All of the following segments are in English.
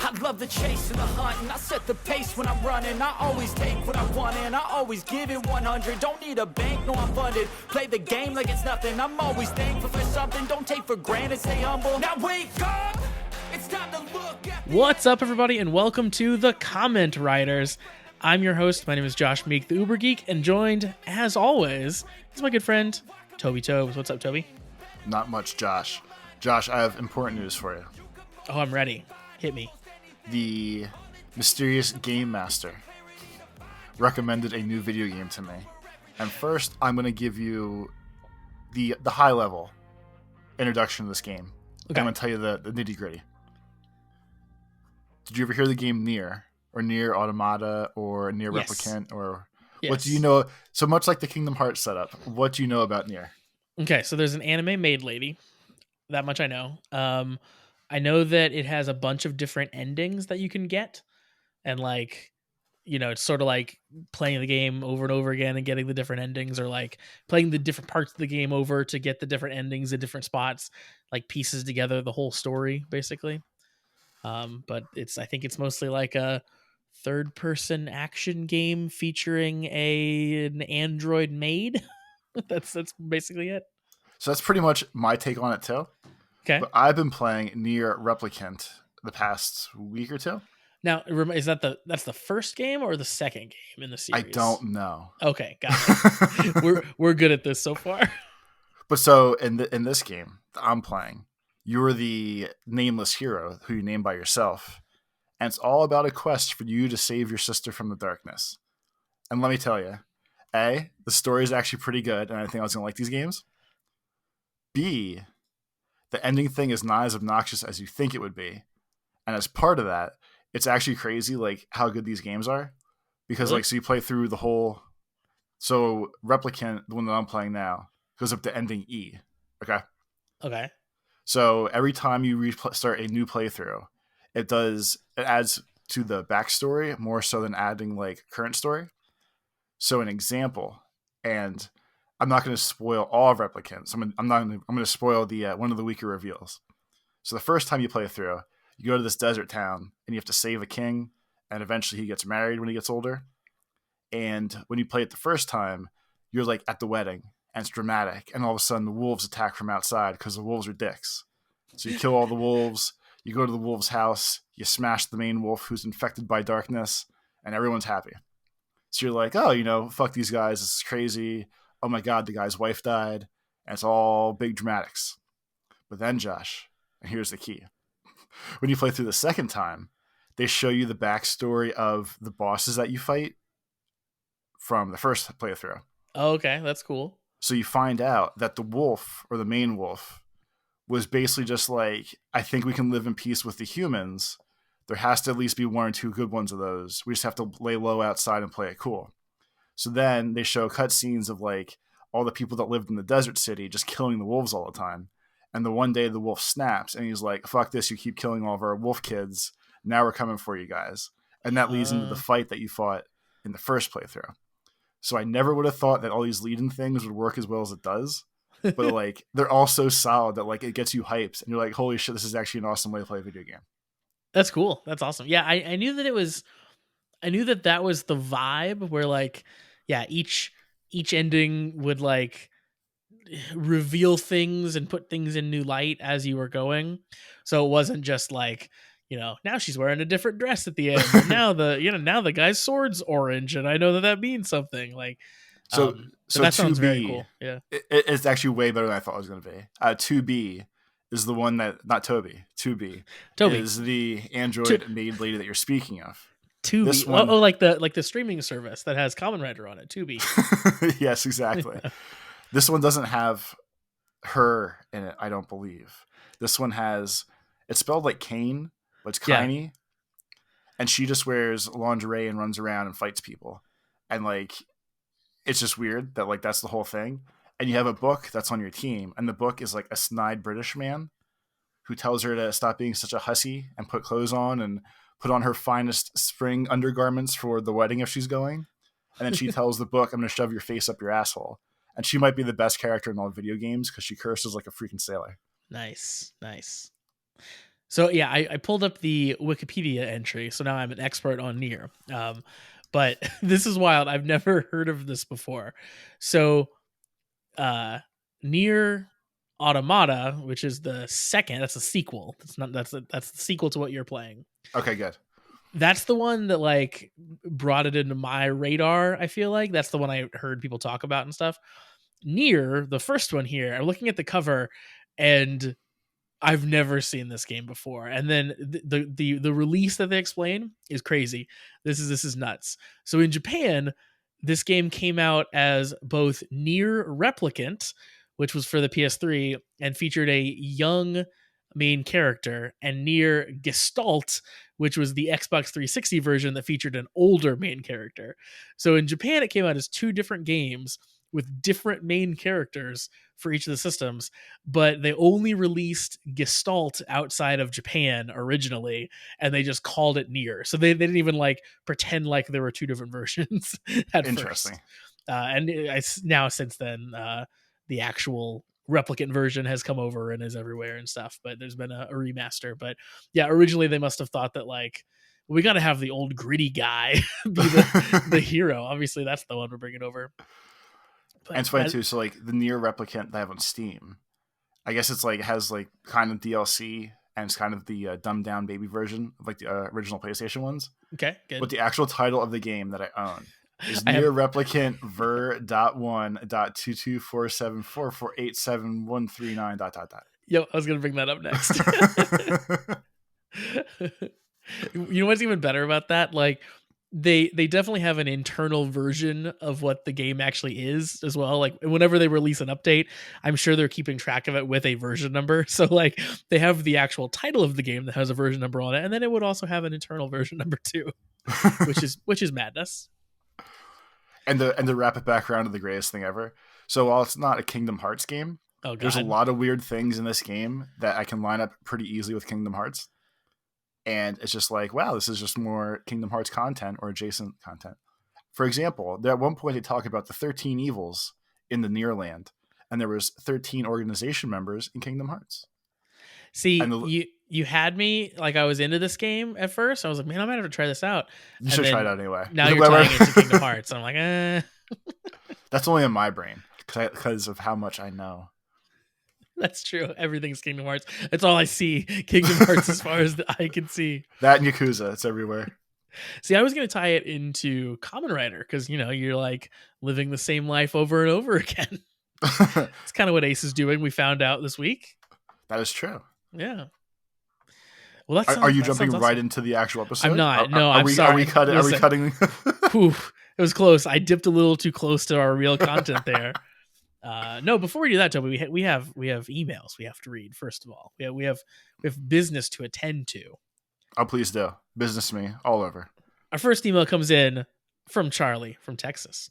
I love the chase and the hunt, and I set the pace when I'm running. I always take what I want and I always give it 100. Don't need a bank, no I'm funded. Play the game like it's nothing. I'm always thankful for something. Don't take for granted, stay humble. Now wake up, it's time to look at What's up, everybody, and welcome to the Comment Riders. I'm your host. My name is Josh Meek, the Uber Geek, and joined, as always, is my good friend, Toby Tobes. What's up, Toby? Not much, Josh. Josh, I have important news for you. Oh, I'm ready. Hit me. The mysterious game master recommended a new video game to me. And first, I'm going to give you the high-level introduction to this game. Okay. I'm going to tell you the nitty-gritty. Did you ever hear the game Nier? Or Nier Automata? Or Nier Replicant? Or yes. What do you know? So much like the Kingdom Hearts setup, what do you know about Nier? Okay, so there's an anime maid lady. That much I know. I know that it has a bunch of different endings that you can get. And like, you know, it's sort of like playing the game over and over again and getting the different endings, or like playing the different parts of the game over to get the different endings in different spots, like pieces together the whole story, basically. But I think it's mostly like a third-person action game featuring an android maid. That's basically it. So that's pretty much my take on it too. Okay. But I've been playing Nier Replicant the past week or two. Now, is that's the first game or the second game in the series? I don't know. Okay, gotcha. we're good at this so far. But so in this game that I'm playing, you're the nameless hero who you name by yourself, and it's all about a quest for you to save your sister from the darkness. And let me tell you, A, the story is actually pretty good, and I think I was gonna like these games. B, the ending thing is not as obnoxious as you think it would be, and as part of that, it's actually crazy like how good these games are, because Really? like so you play through the whole. So Replicant, the one that I'm playing now, goes up to ending E. Okay. Okay. So every time you start a new playthrough, it adds to the backstory more so than adding like current story. So an example, and I'm not going to spoil all of Replicant. So I'm going to spoil the one of the weaker reveals. So the first time you play through, you go to this desert town and you have to save a king, and eventually he gets married when he gets older. And when you play it the first time, you're like at the wedding, and it's dramatic, and all of a sudden the wolves attack from outside because the wolves are dicks. So you kill all the wolves, you go to the wolves' house, you smash the main wolf who's infected by darkness, and everyone's happy. So you're like, oh, fuck these guys, this is crazy. Oh my god, the guy's wife died, and it's all big dramatics. But then, Josh, and here's the key. When you play through the second time, they show you the backstory of the bosses that you fight from the first playthrough. Oh, okay, that's cool. So you find out that the wolf, or the main wolf, was basically just like, I think we can live in peace with the humans. There has to at least be one or two good ones of those. We just have to lay low outside and play it cool. So then they show cutscenes of like all the people that lived in the desert city just killing the wolves all the time. And the one day the wolf snaps and he's like, fuck this, you keep killing all of our wolf kids. Now we're coming for you guys. And that leads into the fight that you fought in the first playthrough. So I never would have thought that all these lead-in things would work as well as it does. But like they're all so solid that like it gets you hyped and you're like, holy shit, this is actually an awesome way to play a video game. That's cool. That's awesome. Yeah, I knew that that was the vibe where like, yeah, each ending would like reveal things and put things in new light as you were going. So it wasn't just like, now she's wearing a different dress at the end. And now the guy's sword's orange, and I know that means something. Like, so that sounds 2B, very cool. Yeah, it's actually way better than I thought it was going to be. 2B is the one that, not Toby. 2B is the android maid lady that you're speaking of. 2B. One, like the streaming service that has Kamen Rider on it. 2B. Yes, exactly. This one doesn't have her in it, I don't believe. This one has, it's spelled like Kane, but it's Kaini. Yeah. And she just wears lingerie and runs around and fights people. And like, it's just weird that like that's the whole thing. And you have a book that's on your team, and the book is like a snide British man who tells her to stop being such a hussy and put clothes on and put on her finest spring undergarments for the wedding if she's going. And then she tells the book, I'm going to shove your face up your asshole. And she might be the best character in all video games because she curses like a freaking sailor. Nice. So yeah, I pulled up the Wikipedia entry, so now I'm an expert on Nier. But this is wild. I've never heard of this before. So Nier Automata, which is the second, that's a sequel. That's the sequel to what you're playing. Okay, good. That's the one that like brought it into my radar. I feel like that's the one I heard people talk about and stuff. Nier, the first one here, I'm looking at the cover and I've never seen this game before. And then the release that they explain is crazy. This is nuts. So in Japan, this game came out as both Nier Replicant, which was for the PS3 and featured a young main character, and Nier Gestalt, which was the Xbox 360 version that featured an older main character. So in Japan, it came out as two different games with different main characters for each of the systems, but they only released Gestalt outside of Japan originally, and they just called it Nier. So they didn't even like pretend like there were two different versions at Interesting. first. Now since then, the actual Replicant version has come over and is everywhere and stuff, but there's been a remaster. But yeah, originally they must have thought that like, we got to have the old gritty guy be the hero. Obviously, that's the one we're bringing over. But And it's funny too. So like the Nier Replicant they have on Steam, I guess it's like has like kind of DLC and it's kind of the dumbed down baby version of like the original PlayStation ones. Okay, good. But the actual title of the game that I own is Nier Replicant ver.1.22474487139 ... Yo, I was gonna bring that up next. You know what's even better about that? Like they definitely have an internal version of what the game actually is as well. Like whenever they release an update, I'm sure they're keeping track of it with a version number. So like they have the actual title of the game that has a version number on it, and then it would also have an internal version number too, which is madness. And to wrap it back around to the greatest thing ever. So while it's not a Kingdom Hearts game, there's a lot of weird things in this game that I can line up pretty easily with Kingdom Hearts. And it's just like, wow, this is just more Kingdom Hearts content or adjacent content. For example, at one point they talk about the 13 evils in the Nier Land, and there was 13 organization members in Kingdom Hearts. See, you had me like I was into this game at first. I was like, man, I might have to try this out. You should try it out anyway. Now you're tying it to Kingdom Hearts. I'm like, That's only in my brain because of how much I know. That's true. Everything's Kingdom Hearts. That's all I see. Kingdom Hearts as far as the eye can see. That and Yakuza. It's everywhere. See, I was going to tie it into Kamen Rider because, you know, you're like living the same life over and over again. It's kind of what Ace is doing. We found out this week. That is true. Yeah. Well, are you jumping right into the actual episode? I'm not. I'm sorry. Are we cutting? It was close. I dipped a little too close to our real content there. No, before we do that, Toby, we have emails we have to read. First of all, we have business to attend to. Oh, please do. Business me all over. Our first email comes in from Charlie from Texas.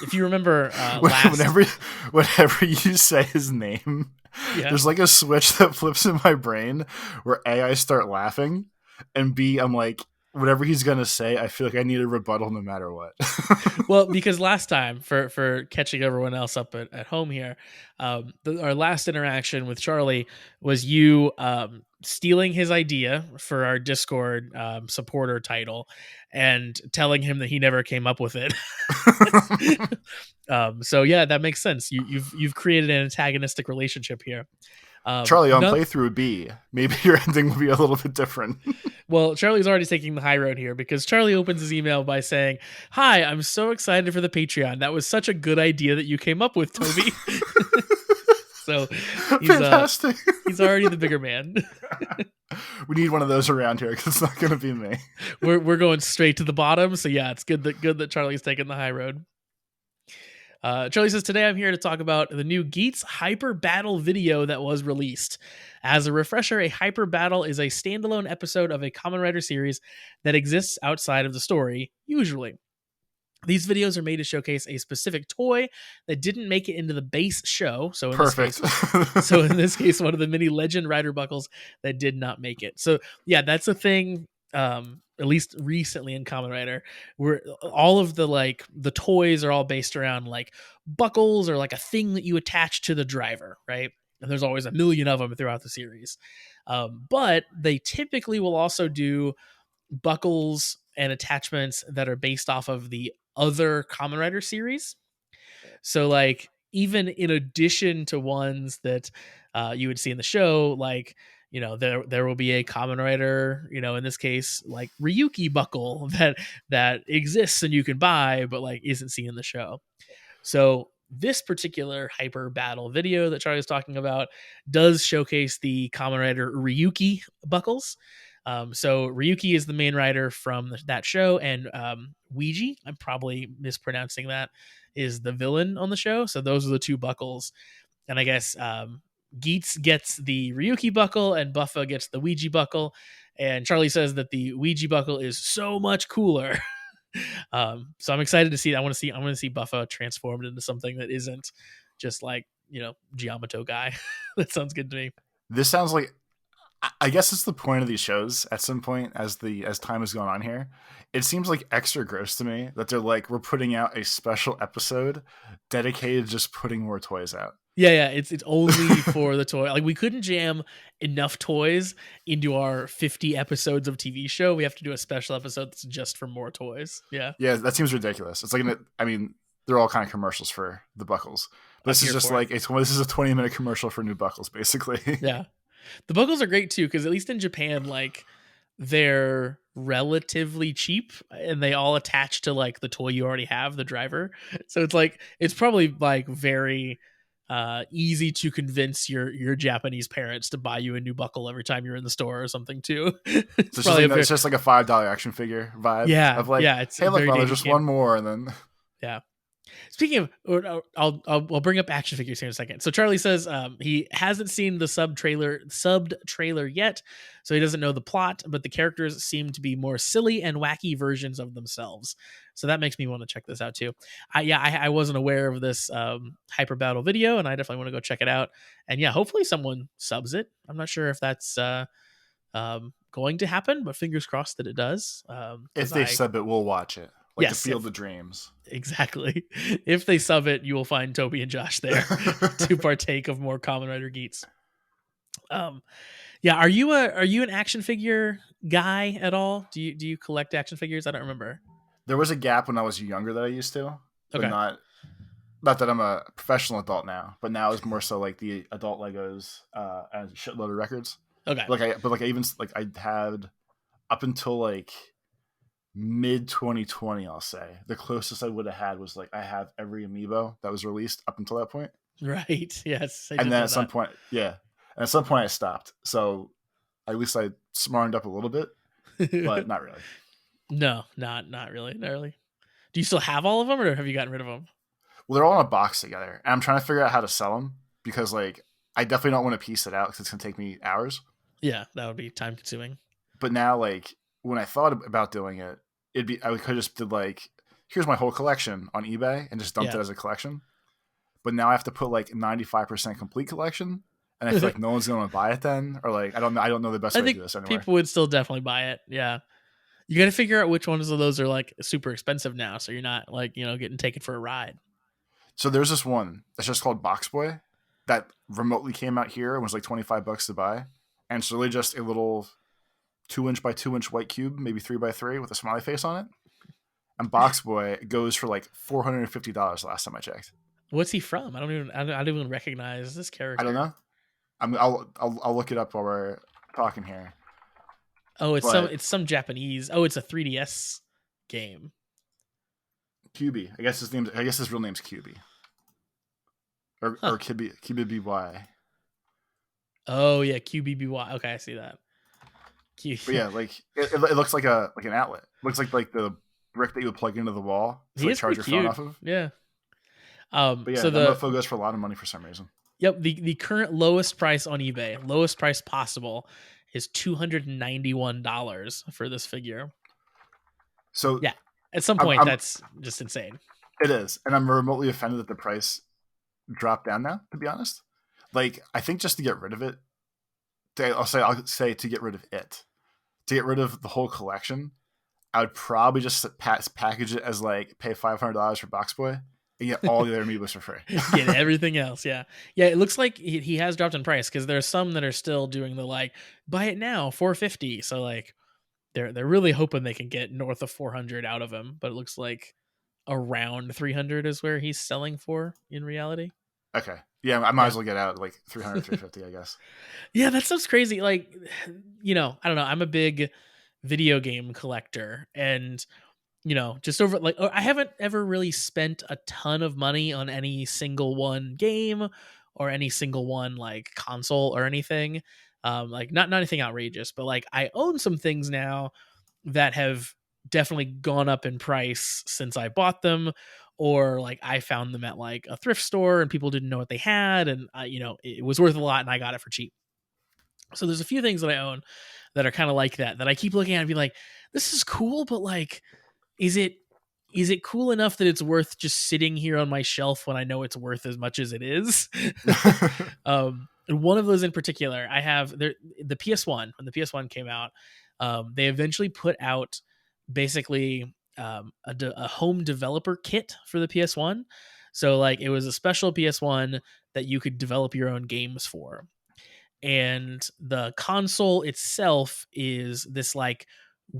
If you remember, whenever you say his name, there's like a switch that flips in my brain where A, I start laughing, and B, I'm like, whatever he's gonna say, I feel like I need a rebuttal no matter what. Well, because last time, for catching everyone else up at home here, our last interaction with Charlie was you stealing his idea for our Discord supporter title and telling him that he never came up with it. So yeah, that makes sense. You've created an antagonistic relationship here. Charlie, on playthrough B, maybe your ending will be a little bit different. Well, Charlie's already taking the high road here because Charlie opens his email by saying, "Hi, I'm so excited for the Patreon. That was such a good idea that you came up with, Toby." So fantastic. He's already the bigger man. We need one of those around here because it's not going to be me. We're going straight to the bottom. So yeah, it's good that Charlie's taking the high road. Charlie says, today I'm here to talk about the new Geats Hyper Battle video that was released. As a refresher, a Hyper Battle is a standalone episode of a Kamen Rider series that exists outside of the story, usually. These videos are made to showcase a specific toy that didn't make it into the base show. So in this case, one of the many Legend Rider buckles that did not make it. So yeah, that's a thing. At least recently in Kamen Rider, where all of the toys are all based around like buckles or like a thing that you attach to the driver, right? and there's always a million of them throughout the series. But they typically will also do buckles and attachments that are based off of the other Kamen Rider series. So like even in addition to ones that you would see in the show, like there will be a Kamen Rider, in this case like Ryuki buckle that exists and you can buy, but like isn't seen in the show. So this particular hyper battle video that Charlie was talking about does showcase the Kamen Rider Ryuki buckles. So Ryuki is the main rider from that show, and Ouija, I'm probably mispronouncing that, is the villain on the show. So those are the two buckles. And I guess Geats gets the Ryuki buckle and Buffa gets the Ouija buckle. And Charlie says that the Ouija buckle is so much cooler. So I'm excited to see that. I want to see Buffa transformed into something that isn't just like, Giamato guy. That sounds good to me. This sounds like, I guess it's the point of these shows at some point as time has gone on here. It seems like extra gross to me that they're like, we're putting out a special episode dedicated to just putting more toys out. Yeah, it's only for the toy. Like we couldn't jam enough toys into our 50 episodes of TV show. We have to do a special episode that's just for more toys. Yeah, that seems ridiculous. It's like, they're all kind of commercials for the buckles. But this is just like this is a 20-minute commercial for new buckles, basically. Yeah, the buckles are great too because at least in Japan, like they're relatively cheap and they all attach to like the toy you already have, the driver. So it's probably like very easy to convince your Japanese parents to buy you a new buckle every time you're in the store or something too. It's just like a $5 action figure vibe. Yeah, of like, it's hey, look, Mom, there's just one more, and then yeah. Speaking of, I'll bring up action figures here in a second. So Charlie says he hasn't seen the subbed trailer yet, so he doesn't know the plot, but the characters seem to be more silly and wacky versions of themselves. So that makes me want to check this out too. I wasn't aware of this hyper battle video, and I definitely want to go check it out. And yeah, hopefully someone subs it. I'm not sure if that's going to happen, but fingers crossed that it does. If they sub it, we'll watch it. Like yes, the Field of Dreams. Exactly. If they sub it, you will find Toby and Josh there to partake of more Kamen Rider Geats. Yeah. Are you an action figure guy at all? Do you collect action figures? I don't remember. There was a gap when I was younger that I used to, but okay. Not that I'm a professional adult now, but now it's more so like the adult Legos and a shitload of records. Okay. I had up until like mid 2020, I'll say the closest I would have had was like I have every amiibo that was released up until that point. Right. Yes. And then at some point I stopped. So at least I smartened up a little bit, but not really. No, not really. Not really. Do you still have all of them, or have you gotten rid of them? Well, they're all in a box together, and I'm trying to figure out how to sell them because like I definitely don't want to piece it out because it's gonna take me hours. Yeah, that would be time consuming. But now, like when I thought about doing it, I could just did like, here's my whole collection on eBay and just dumped it as a collection. But now I have to put like 95% complete collection, and I feel like no one's going to buy it then, or like I don't know the best way to do this anyway. People would still definitely buy it. Yeah, you got to figure out which ones of those are like super expensive now, so you're not like getting taken for a ride. So there's this one that's just called Box Boy that remotely came out here and was like $25 to buy, and it's really just a little 2-inch by 2-inch white cube, maybe 3x3 with a smiley face on it. And Box Boy goes for like $450 last time I checked. What's he from? I don't even recognize this character. I don't know. I'll look it up while we're talking here. Oh, it's some Japanese. Oh, it's a 3DS game. QB. I guess his real name's QB. Or QB BY. Oh yeah, QBBY. Okay, I see that. But yeah, like it looks like an outlet. It looks like the brick that you would plug into the wall to like, charge your phone off of. Yeah. But yeah, so the mofo goes for a lot of money for some reason. Yep. The current lowest price on eBay, lowest price possible, is $291 for this figure. So yeah, at some point that's just insane. It is, and I'm remotely offended that the price dropped down now. To be honest, like I think just to get rid of it, I'll say to get rid of it, to get rid of the whole collection, I would probably just package it as like pay $500 for Box Boy, You get all the other amiibos for free. Get everything else. Yeah. Yeah. It looks like he has dropped in price because there's some that are still doing the like, buy it now, 450. So like they're really hoping they can get north of 400 out of him. But it looks like around 300 is where he's selling for in reality. Okay. Yeah, I might Yeah. as well get out like 300, 350, I guess. Yeah, that sounds crazy. Like, I don't know. I'm a big video game collector, and just over like I haven't ever really spent a ton of money on any single one game or any single one like console or anything. Like not anything outrageous, but like I own some things now that have definitely gone up in price since I bought them, or like I found them at like a thrift store and people didn't know what they had, and it was worth a lot and I got it for cheap. So there's a few things that I own that are kind of like that I keep looking at and be like, this is cool, but like, is it cool enough that it's worth just sitting here on my shelf when I know it's worth as much as it is? And one of those in particular, I have the PS1. When the PS1 came out, they eventually put out basically a home developer kit for the PS1. So like it was a special PS1 that you could develop your own games for. And the console itself is this like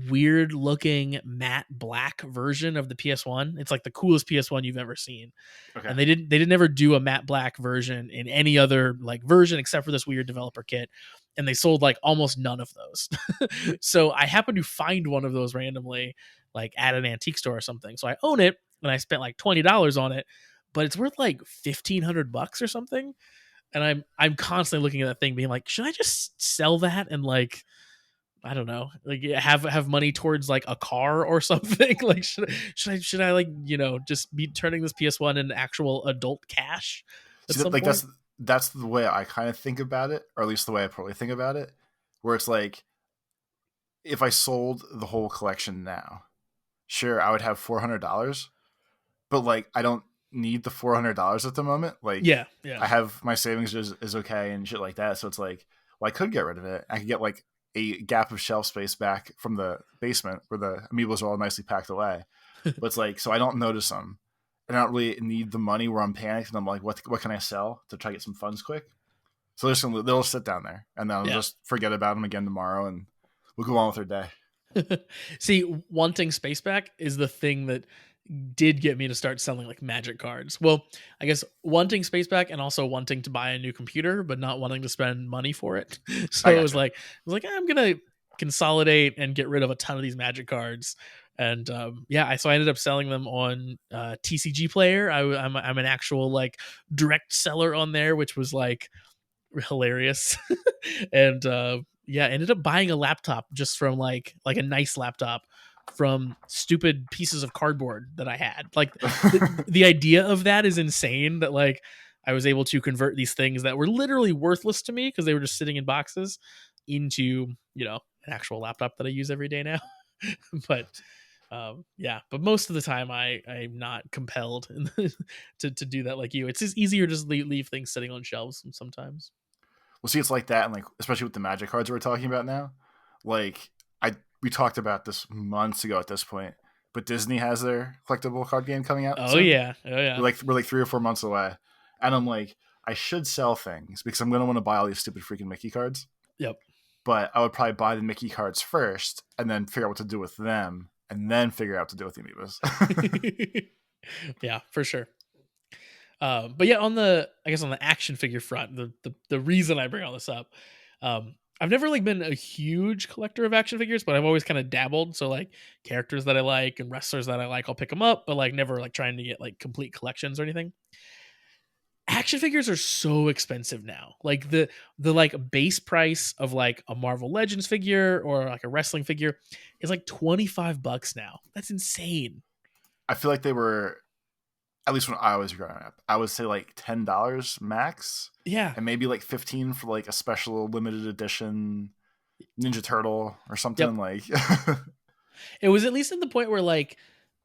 weird looking matte black version of the PS1. It's like the coolest PS1 you've ever seen. Okay. And they didn't ever do a matte black version in any other like version except for this weird developer kit. And they sold like almost none of those. So I happened to find one of those randomly, like at an antique store or something. So I own it and I spent like $20 on it, but it's worth like $1,500 or something. And I'm constantly looking at that thing being like, should I just sell that and like, I don't know, like have money towards like a car or something? Like should I like, just be turning this PS1 into actual adult cash at some like point? that's the way I kind of think about it, or at least the way I probably think about it, where it's like, if I sold the whole collection now, sure, I would have $400, but like I don't need the $400 at the moment. Like, Yeah. I have my savings is okay and shit like that. So it's like, well, I could get rid of it. I could get like a gap of shelf space back from the basement where the amiibos are all nicely packed away. But it's like, so I don't notice them. And I don't really need the money where I'm panicked and I'm like, what can I sell to try to get some funds quick? So they'll sit down there and then I'll just forget about them again tomorrow and we'll go on with our day. See, wanting space back is the thing that did get me to start selling like magic cards. Well, I guess wanting space back and also wanting to buy a new computer, but not wanting to spend money for it. So it was like, I'm gonna consolidate and get rid of a ton of these magic cards. And so I ended up selling them on TCG Player. I'm an actual like direct seller on there, which was like hilarious. And ended up buying a laptop just from like a nice laptop from stupid pieces of cardboard that I had. Like the idea of that is insane, that like I was able to convert these things that were literally worthless to me because they were just sitting in boxes into, an actual laptop that I use every day now. But but most of the time I'm not compelled to do that like you. It's just easier to just leave things sitting on shelves sometimes. Well, see, it's like that, and like especially with the magic cards we're talking about now. Like we talked about this months ago at this point, but Disney has their collectible card game coming out. Oh yeah. We're like 3 or 4 months away, and I'm like, I should sell things because I'm gonna want to buy all these stupid freaking Mickey cards. Yep. But I would probably buy the Mickey cards first, and then figure out what to do with them, and then figure out what to do with the amiibos. Yeah, for sure. But yeah, on the action figure front, the reason I bring all this up, I've never like been a huge collector of action figures, but I've always kind of dabbled. So like characters that I like and wrestlers that I like, I'll pick them up, but like never like trying to get like complete collections or anything. Action figures are so expensive now. Like the like base price of like a Marvel Legends figure or like a wrestling figure is like $25 now. That's insane. I feel like they were, at least when I was growing up, I would say like $10 max. Yeah. And maybe like 15 for like a special limited edition Ninja Turtle or something. Like it was at least at the point where like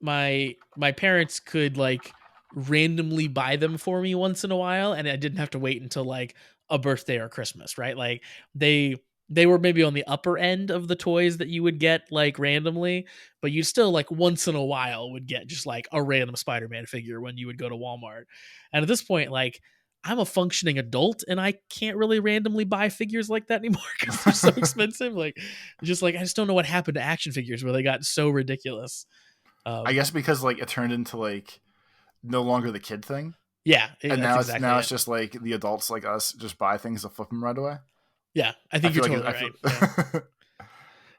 my parents could like randomly buy them for me once in a while, and I didn't have to wait until like a birthday or Christmas, right? Like they They were maybe on the upper end of the toys that you would get like randomly, but you still like once in a while would get just like a random Spider-Man figure when you would go to Walmart. And at this point, like I'm a functioning adult and I can't really randomly buy figures like that anymore because they're so expensive. Like just like I just don't know what happened to action figures where they got so ridiculous. I guess because like it turned into like no longer the kid thing. Yeah, And that's now exactly it's just like the adults like us just buy things and flip them right away. Yeah, I think you're totally right.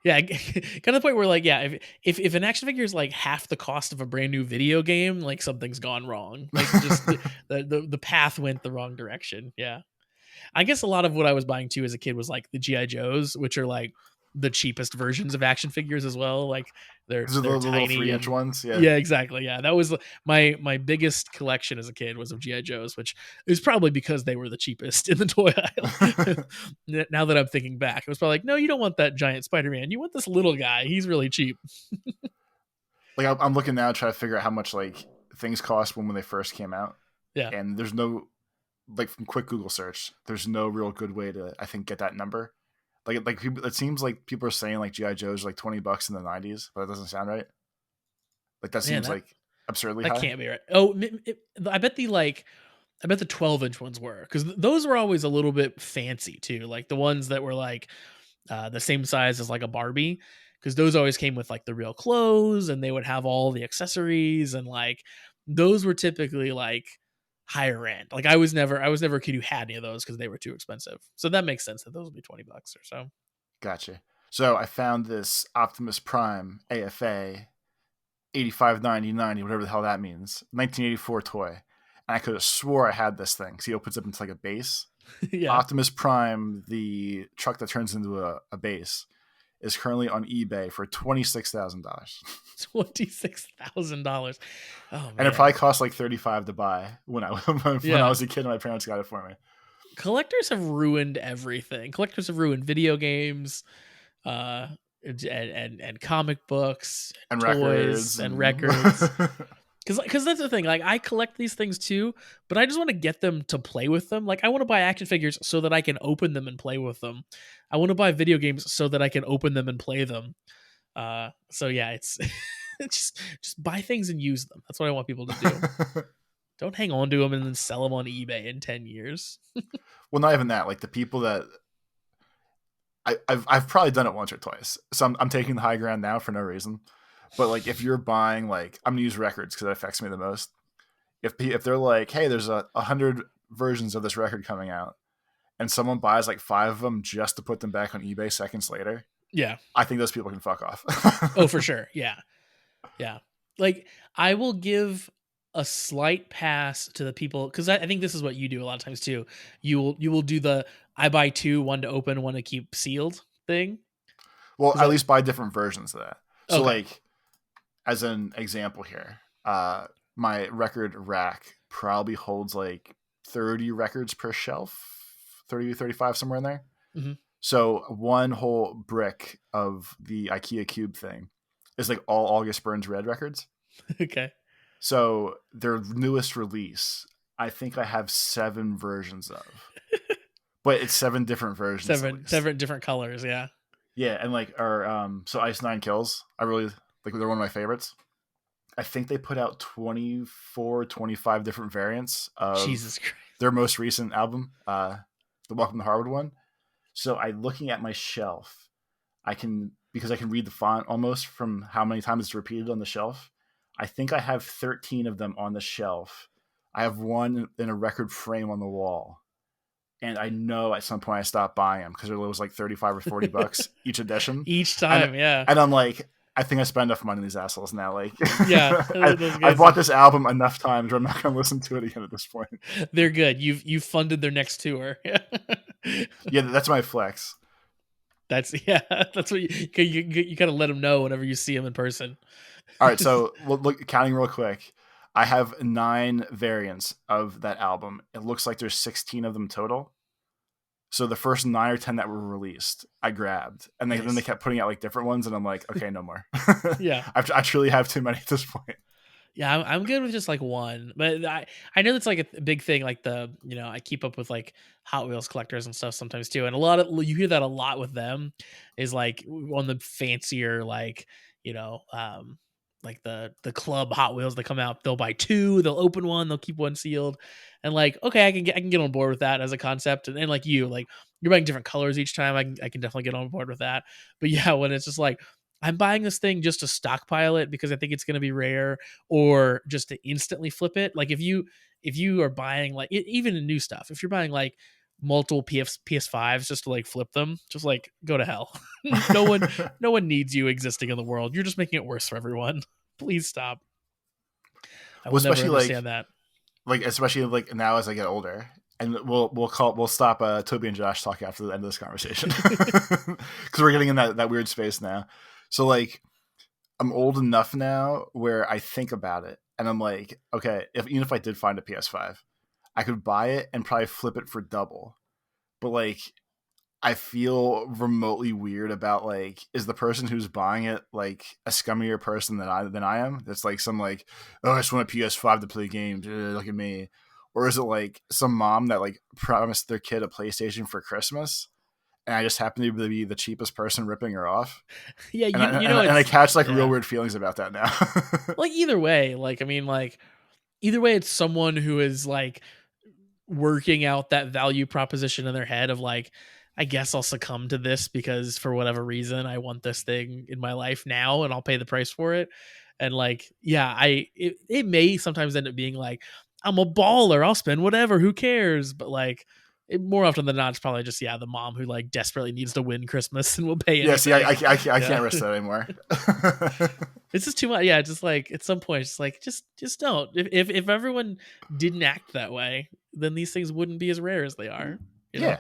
Yeah, kind of the point where like, yeah, if an action figure is like half the cost of a brand new video game, like something's gone wrong. Like just the path went the wrong direction. Yeah, I guess a lot of what I was buying too as a kid was like the GI Joes, which are like the cheapest versions of action figures as well. Like they're the tiny little 3-inch and ones. Yeah. yeah, exactly. Yeah, that was my biggest collection as a kid was of GI Joes, which is probably because they were the cheapest in the toy aisle. Now that I'm thinking back, it was probably like, no, you don't want that giant Spider-Man. You want this little guy. He's really cheap. Like I'm looking now to try to figure out how much like things cost when they first came out. Yeah, and there's no like from quick Google search, there's no real good way to I think get that number. Like people, it seems like people are saying like GI Joe's like $20 in the 90s, but it doesn't sound right. Like that seems like absurdly high. That can't be right. Oh, I bet the 12-inch ones were because those were always a little bit fancy too. Like the ones that were like the same size as like a Barbie, because those always came with like the real clothes and they would have all the accessories and like those were typically like higher end. Like I was never a kid who had any of those because they were too expensive. So that makes sense that those would be $20 or so. Gotcha. So I found this Optimus Prime AFA 859090, whatever the hell that means, 1984 toy. And I could have swore I had this thing. See, it opens up into like a base. Yeah. Optimus Prime, the truck that turns into a base, is currently on eBay for $26,000. $26,000. Oh man. And it probably cost like $35 to buy when I was a kid and my parents got it for me. Collectors have ruined everything. Collectors have ruined video games, and comic books, and toys, and records. Because that's the thing. Like I collect these things too, but I just want to get them to play with them. Like I want to buy action figures so that I can open them and play with them. I want to buy video games so that I can open them and play them. So yeah, it's just buy things and use them. That's what I want people to do. Don't hang on to them and then sell them on eBay in 10 years. Well, not even that. Like the people that I've probably done it once or twice. So I'm taking the high ground now for no reason. But like if you're buying, like I'm gonna use records because that affects me the most. If they're like, hey, there's 100 versions of this record coming out, and someone buys like 5 of them just to put them back on eBay seconds later, yeah, I think those people can fuck off. Oh, for sure. Yeah. Like I will give a slight pass to the people because I think this is what you do a lot of times too. You will do the I buy 2, 1 to open, 1 to keep sealed thing. Well, at least buy different versions of that. So okay. Like as an example here, my record rack probably holds like 30 records per shelf, 30 to 35, somewhere in there. Mm-hmm. So one whole brick of the IKEA cube thing is like all August Burns Red records. Okay. So their newest release, I think I have 7 versions of, but it's 7 different versions. 7 different colors. Yeah. Yeah. And like, so Ice Nine Kills, I really like, they're one of my favorites. I think they put out 24, 25 different variants of Jesus Christ. Their most recent album, the Welcome to Harvard one. So looking at my shelf, because I can read the font almost from how many times it's repeated on the shelf. I think I have 13 of them on the shelf. I have 1 in a record frame on the wall. And I know at some point I stopped buying them because it was like $35 or $40 each edition. Each time, yeah. And I'm like, I think I spend enough money on these assholes now. Like, yeah, I bought this album enough times where I'm not going to listen to it again at this point. They're good. You've funded their next tour. Yeah, that's my flex. That's what you kind of let them know whenever you see them in person. All right, so look, counting real quick. I have 9 variants of that album. It looks like there's 16 of them total. So the first 9 or 10 that were released, I grabbed, and then they kept putting out like different ones, and I'm like, okay, no more. Yeah, I truly have too many at this point. Yeah, I'm good with just like one, but I know that's like a big thing. Like I keep up with like Hot Wheels collectors and stuff sometimes too, and a lot of you hear that a lot with them is like on the fancier you know um like the club Hot Wheels that come out, they'll buy two, they'll open one, they'll keep one sealed, and like okay, I can get on board with that as a concept, and like you're buying different colors each time, I can definitely get on board with that. But yeah, when it's just like I'm buying this thing just to stockpile it because I think it's going to be rare, or just to instantly flip it. Like if you are buying like even in new stuff, if you're buying like multiple PS5s just to like flip them, just like go to hell. No one needs you existing in the world. You're just making it worse for everyone. Please stop. I Well, will never especially understand that. especially like now as I get older, and we'll stop Toby and Josh talking after the end of this conversation because we're getting in that weird space now. So like I'm old enough now where I think about it and I'm like, okay, even if I did find a PS5, I could buy it and probably flip it for double. But like I feel remotely weird about like, is the person who's buying it like a scummier person than I am? That's like some like, oh, I just want a PS5 to play games. Look at me. Or is it like some mom that like promised their kid a PlayStation for Christmas, and I just happen to be the cheapest person ripping her off? Yeah, And it's I catch like yeah. real weird feelings about that now. Like either way, like I mean, like either way, it's someone who is like working out that value proposition in their head of like, I guess I'll succumb to this because for whatever reason I want this thing in my life now and I'll pay the price for it. And like, yeah, it may sometimes end up being like, I'm a baller, I'll spend whatever, who cares? But like more often than not, it's probably just the mom who like desperately needs to win Christmas and will pay anything. Yeah, see, I can't risk that anymore. It's just too much. Yeah, just like at some point, it's like just don't. If everyone didn't act that way, then these things wouldn't be as rare as they are. You know? Yeah.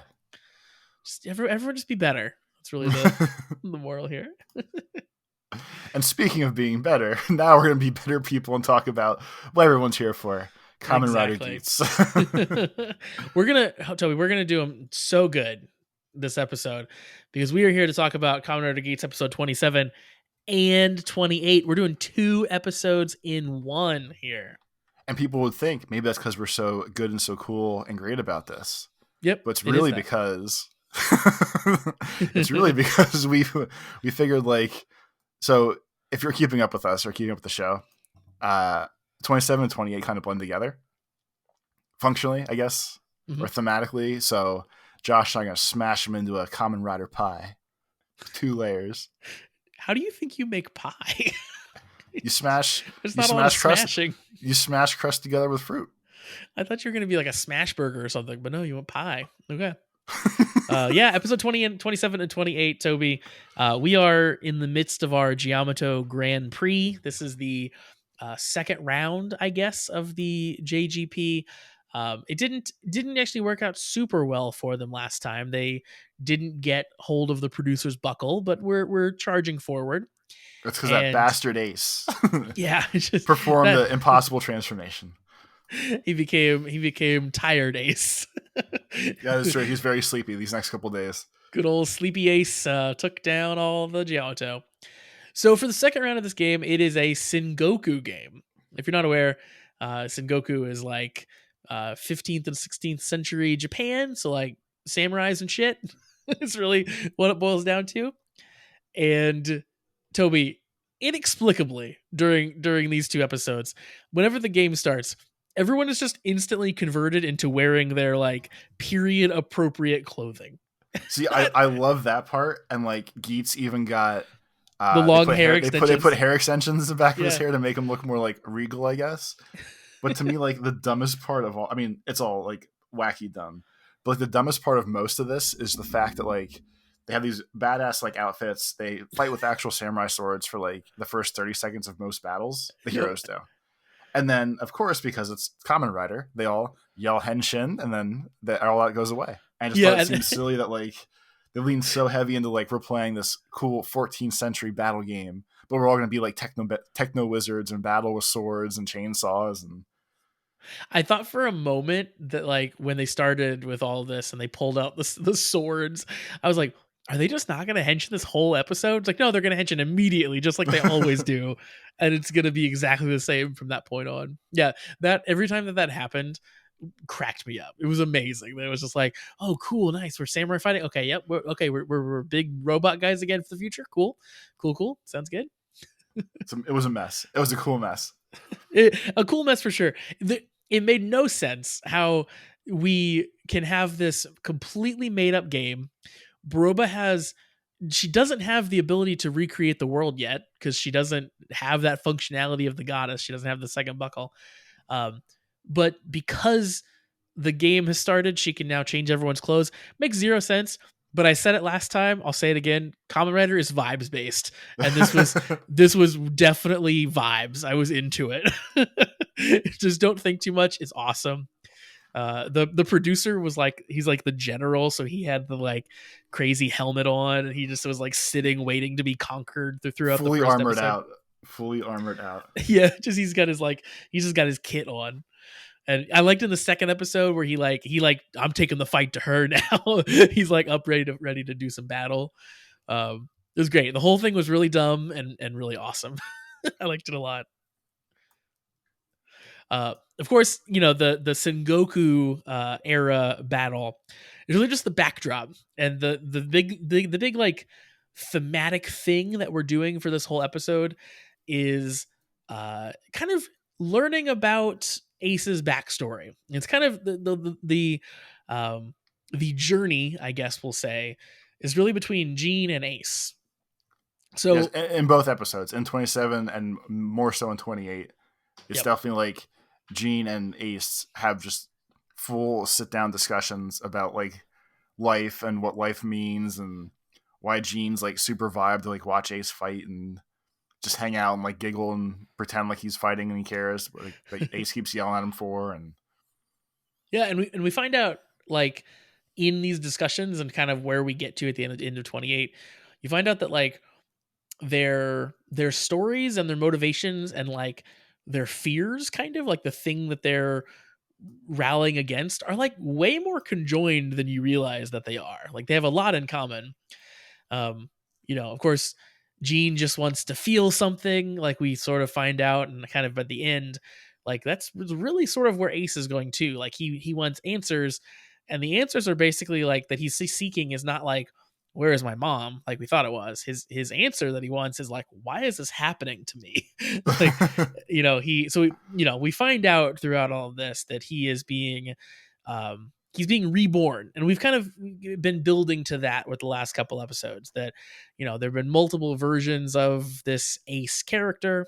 Just everyone just be better. That's really the moral here. And speaking of being better, now we're going to be better people and talk about what everyone's here for. Kamen Rider Geats. Toby, we're gonna do them so good this episode because we are here to talk about Kamen Rider Geats episode 27 and 28. We're doing 2 episodes in one here. And people would think maybe that's because we're so good and so cool and great about this. Yep. But it's really because we figured like, so if you're keeping up with us or keeping up with the show, 27 and 28 kind of blend together functionally, I guess, or thematically. So Josh and I'm going to smash them into a Kamen Rider pie. 2 layers. How do you think you make pie? You smash crust. You smash crust together with fruit. I thought you were going to be like a smash burger or something, but no, you want pie. Okay. Yeah, episode 20 and 27 and 28, Toby. We are in the midst of our Giamato Grand Prix. This is the second round, I guess, of the JGP. It didn't actually work out super well for them last time. They didn't get hold of the producer's buckle, but we're charging forward. That's because that bastard Ace performed the impossible transformation. He became tired Ace. Yeah, that's true. He's very sleepy these next couple days. Good old sleepy Ace took down all the Giamato. So for the second round of this game, it is a Sengoku game. If you're not aware, Sengoku is like 15th and 16th century Japan, so like samurais and shit. It's really what it boils down to. And Toby, inexplicably during these 2 episodes, whenever the game starts, everyone is just instantly converted into wearing their like period appropriate clothing. See, I love that part, and like Geats even got the long hair extensions. They put hair extensions in the back of his hair to make him look more like regal, I guess. But to me, like the dumbest part of all, I mean, it's all like wacky dumb, but like the dumbest part of most of this is the fact that like they have these badass like outfits. They fight with actual samurai swords for like the first 30 seconds of most battles. The heroes do. And then, of course, because it's Kamen Rider, they all yell Henshin, and then all that goes away. And I just thought it seemed silly that like they lean so heavy into like we're playing this cool 14th century battle game, but we're all going to be like techno wizards and battle with swords and chainsaws. And I thought for a moment that like when they started with all this and they pulled out the swords, I was like, are they just not going to henshin this whole episode? It's like, no, they're going to henshin immediately, just like they always do. And it's going to be exactly the same from that point on. Yeah, that every time that happened cracked me up. It was amazing. It was just like, oh, cool, nice. We're samurai fighting. Okay, yep. We're big robot guys again for the future. Cool. Sounds good. It was a mess. It was a cool mess. A cool mess for sure. It made no sense how we can have this completely made up game. Broba she doesn't have the ability to recreate the world yet because she doesn't have that functionality of the goddess. She doesn't have the second buckle. But because the game has started, she can now change everyone's clothes. Makes zero sense. But I said it last time. I'll say it again. Kamen Rider is vibes based, and this was definitely vibes. I was into it. Just don't think too much. It's awesome. The producer was like, he's like the general, so he had the like crazy helmet on, and he just was like sitting waiting to be conquered throughout fully the first armored episode. out. Fully armored out. Yeah, he's just got his kit on. And I liked in the second episode where he I'm taking the fight to her now. He's like up ready to do some battle. It was great. The whole thing was really dumb and really awesome. I liked it a lot. Of course, the Sengoku era battle is really just the backdrop, and the big like thematic thing that we're doing for this whole episode is kind of learning about Ace's backstory. It's kind of the journey, I guess we'll say, is really between Jean and Ace. So yes, in both episodes, in 27 and more so in 28, it's definitely like Jean and Ace have just full sit down discussions about like life and what life means and why Jean's like super vibe to like watch Ace fight and just hang out and like giggle and pretend like he's fighting and he cares, but like Ace keeps yelling at him for. And yeah, and we find out like in these discussions and kind of where we get to at the end of 28, you find out that like their stories and their motivations and like their fears, kind of like the thing that they're rallying against, are like way more conjoined than you realize that they are. Like they have a lot in common. Of course, Jean just wants to feel something, like we sort of find out, and kind of at the end, like that's really sort of where Ace is going too. Like he wants answers, and the answers are basically like that he's seeking is not like, where is my mom, like we thought it was. His answer that he wants is like, why is this happening to me? We find out throughout all of this that he is being he's being reborn, and we've kind of been building to that with the last couple episodes, that there have been multiple versions of this Ace character,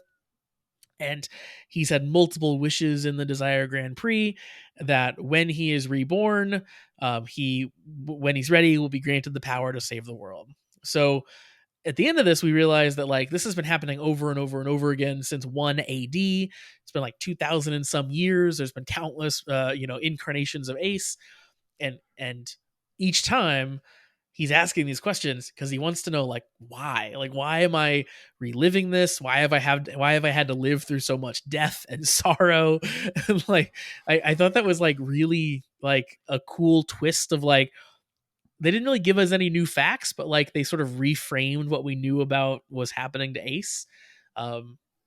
and he's had multiple wishes in the Desire Grand Prix, that when he is reborn, when he's ready, will be granted the power to save the world. So at the end of this, we realize that like this has been happening over and over and over again since 1 AD. It's been like 2000 and some years. There's been countless incarnations of Ace, and each time he's asking these questions because he wants to know like why am I reliving this? Why have I had to live through so much death and sorrow? And like I thought that was like really like a cool twist of like, they didn't really give us any new facts, but like they sort of reframed what we knew about was happening to Ace. I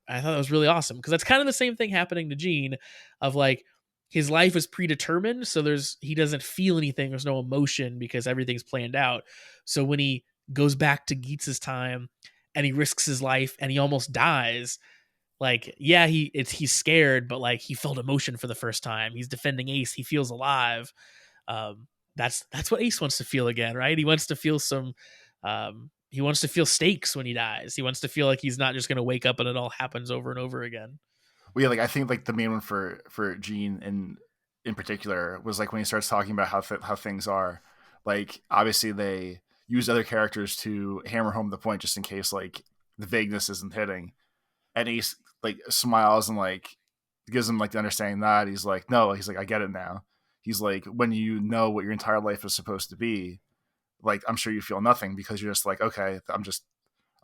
thought that was really awesome, because that's kind of the same thing happening to Jean, of like his life is predetermined, so he doesn't feel anything, there's no emotion because everything's planned out. So when he goes back to Geats' time and he risks his life and he almost dies, like yeah, he's scared, but like he felt emotion for the first time. He's defending Ace, he feels alive. That's what Ace wants to feel again, right? He wants to feel he wants to feel stakes when he dies. He wants to feel like he's not just going to wake up and it all happens over and over again. Well, yeah, like I think like the main one for Jean in particular was like when he starts talking about how things are. Like obviously they use other characters to hammer home the point just in case like the vagueness isn't hitting. And Ace like smiles and like gives him like the understanding that he's like, no, he's like, I get it now. He's like, when you know what your entire life is supposed to be, like I'm sure you feel nothing because you're just like, okay, I'm